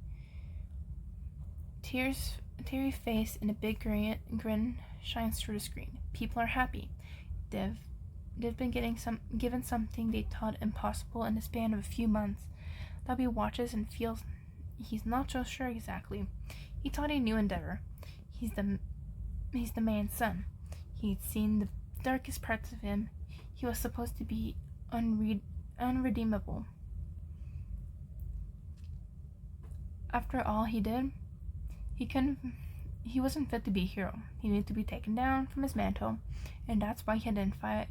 Teary face and a big grin shines through the screen. People are happy. They've been given something they thought impossible in the span of a few months. Dabi watches and feels he's not so sure exactly. He thought he knew Endeavor. He's the man's son. He'd seen the darkest parts of him. He was supposed to be unredeemable. After all he did, he wasn't fit to be a hero. He needed to be taken down from his mantle, and that's why he identified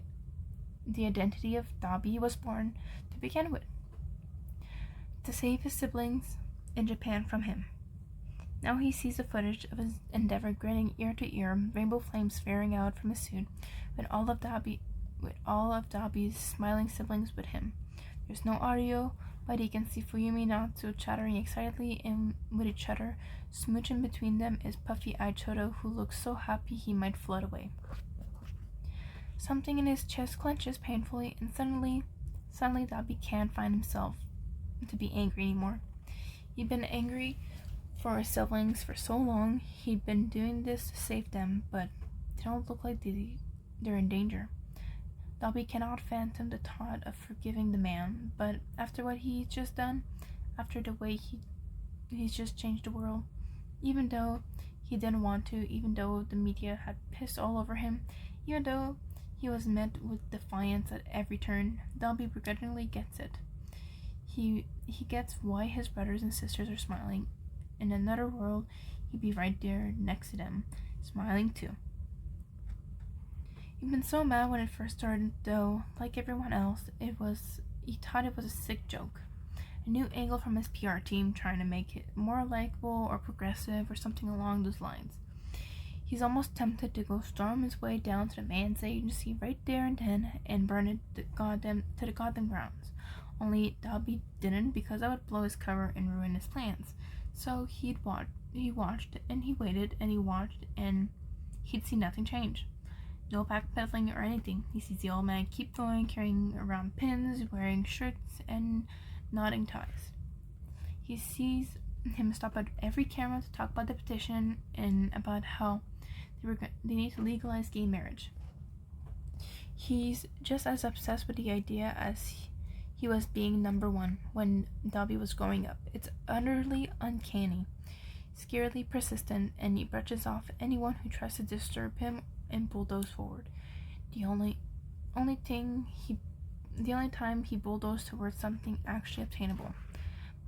the identity of Dabi he was born to begin with. To save his siblings in Japan from him. Now he sees the footage of his Endeavor grinning ear to ear, rainbow flames flaring out from his suit, with all of Dabi's smiling siblings with him. There's no audio, but he can see Fuyumi and Natsu chattering excitedly and with each other. Smooching between them is puffy-eyed Shoto, who looks so happy he might float away. Something in his chest clenches painfully, and suddenly Dabi can't find himself to be angry anymore. He'd been angry for his siblings for so long. He'd been doing this to save them, but they don't look like they're in danger. Dabi cannot fathom the thought of forgiving the man, but after what he's just done, after the way he's just changed the world, even though He didn't want to, even though the media had pissed all over him, even though he was met with defiance at every turn. Dobby begrudgingly gets it. He gets why his brothers and sisters are smiling. In another world, he'd be right there next to them, smiling too. He'd been so mad when it first started, though, like everyone else, he thought it was a sick joke. A new angle from his PR team trying to make it more likable or progressive or something along those lines. He's almost tempted to go storm his way down to the man's agency right there and then and burn it to the goddamn grounds. Only Dobby didn't, because that would blow his cover and ruin his plans. So he watched and he waited and he watched and he'd see nothing change. No backpedaling or anything. He sees the old man keep going, carrying around pins, wearing shirts and knotting ties. He sees him stop at every camera to talk about the petition and about how they need to legalize gay marriage. He's just as obsessed with the idea as he was being number one when Dobby was growing up. It's utterly uncanny, scarily persistent, and he brushes off anyone who tries to disturb him and bulldoze forward. The only time he bulldozed towards something actually obtainable.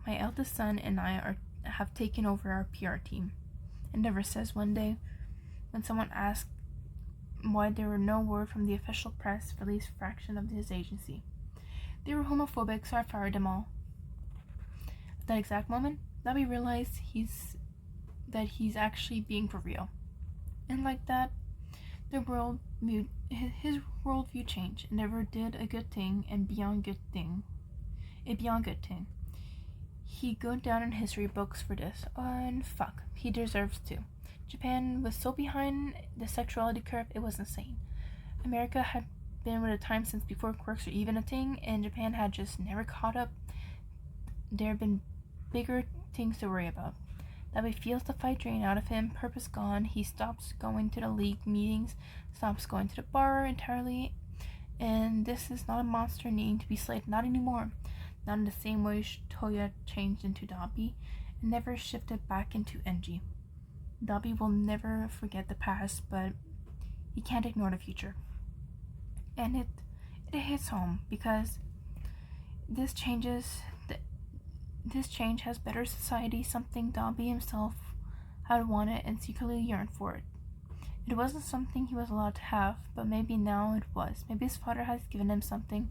My eldest son and I have taken over our PR team. Endeavor says one day, when someone asked why there were no word from the official press release fraction of his agency. They were homophobic, so I fired them all. At that exact moment, Dobby realized that he's actually being for real. And like that, his worldview changed. Endeavor did a good thing and beyond good thing. He go down in history books for this, and fuck, he deserves to. Japan was so behind the sexuality curve, it was insane. America had been with a time since before quirks were even a thing, and Japan had just never caught up. There have been bigger things to worry about. Dobby feels the fight drain out of him, purpose gone. He stops going to the league meetings, stops going to the bar entirely, and this is not a monster needing to be slayed, not anymore. Not in the same way Toya changed into Dobby and never shifted back into Enji. Dobby will never forget the past, but he can't ignore the future. And it hits home, because this change has better society, something Dobby himself had wanted and secretly yearned for it. It wasn't something he was allowed to have, but maybe now it was. Maybe his father has given him something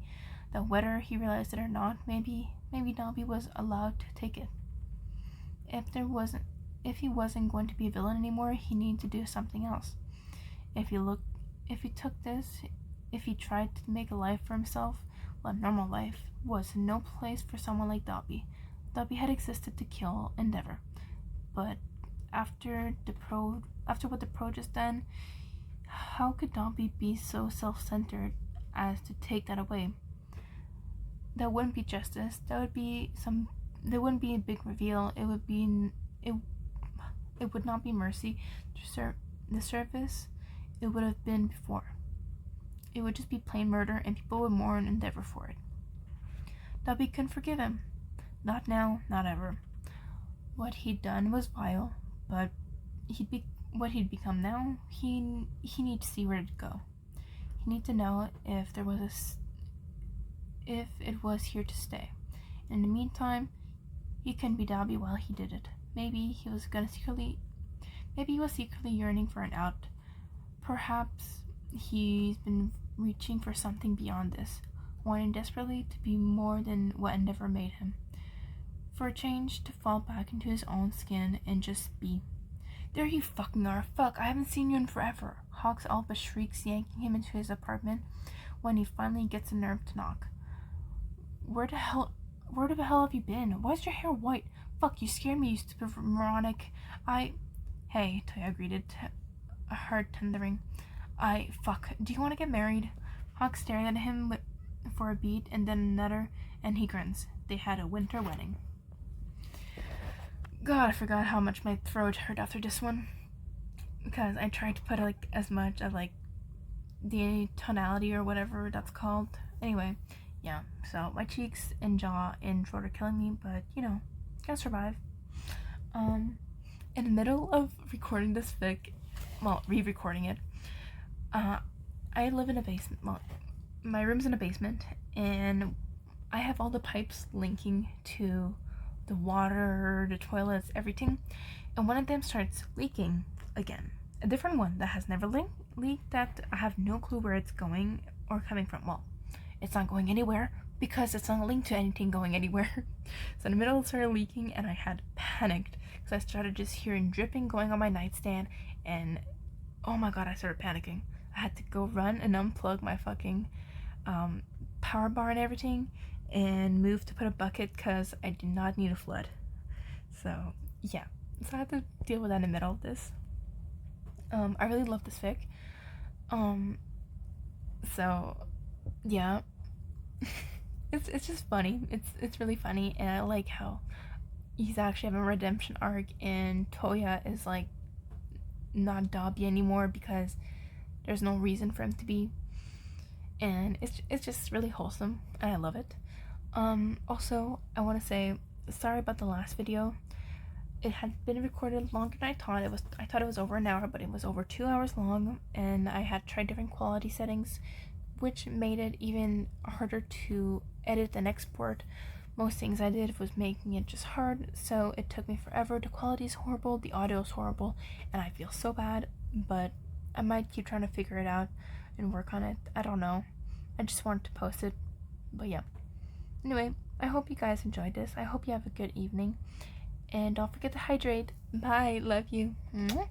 that, whether he realized it or not, maybe Dobby was allowed to take it. If he wasn't going to be a villain anymore, he needed to do something else. If he tried to make a life for himself, well, a normal life was no place for someone like Dobby. Dobby had existed to kill Endeavor, but after what the Pro just done, how could Dobby be so self-centered as to take that away? That wouldn't be justice. There wouldn't be a big reveal. It would not be mercy. The surface it would have been before. It would just be plain murder, and people would mourn Endeavor for it. Dobby couldn't forgive him. Not now, not ever. What he'd done was vile, but what he'd become now, he needs to see where it'd go. He needs to know if it was here to stay. In the meantime, he couldn't be Dobby while he did it. Maybe he was secretly yearning for an out. Perhaps he's been reaching for something beyond this, wanting desperately to be more than what Endeavor made him. For a change, to fall back into his own skin and just be. There you fucking are. Fuck, I haven't seen you in forever. Hawks all but shrieks, yanking him into his apartment when he finally gets the nerve to knock. Where the hell have you been? Why is your hair white? Fuck, you scared me, you stupid moronic. Hey, Toya greeted, a heart tendering. Fuck, do you want to get married? Hawk stared at him for a beat, and then another, and he grins. They had a winter wedding. God, I forgot how much my throat hurt after this one, because I tried to put as much of the tonality or whatever that's called. Anyway, yeah, so my cheeks and jaw and throat are killing me, but gotta survive. in the middle of recording this fic, well, re-recording it, I live in a basement. Well, my room's in a basement, and I have all the pipes linking to the water, the toilets, everything, and one of them starts leaking again. A different one that has never leaked, that I have no clue where it's going or coming from. Well, it's not going anywhere because it's not linked to anything going anywhere. So in the middle it started leaking, and I had panicked because I started just hearing dripping going on my nightstand, and oh my god, I started panicking. I had to go run and unplug my fucking power bar and everything and move to put a bucket because I did not need a flood. So yeah, so I had to deal with that in the middle of this. I really love this fic. So yeah. it's just funny. It's really funny, and I like how he's actually having a redemption arc, and Toya is like not Dobby anymore because there's no reason for him to be, and it's just really wholesome, and I love it. Also, I want to say sorry about the last video. It had been recorded longer than I thought. I thought it was over an hour, but it was over 2 hours long, and I had tried different quality settings, which made it even harder to edit and export. Most things I did was making it just hard, so it took me forever. The quality is horrible, the audio is horrible, and I feel so bad, but I might keep trying to figure it out and work on it. I don't know. I just wanted to post it, but yeah. Anyway, I hope you guys enjoyed this. I hope you have a good evening, and don't forget to hydrate. Bye. Love you. Mwah.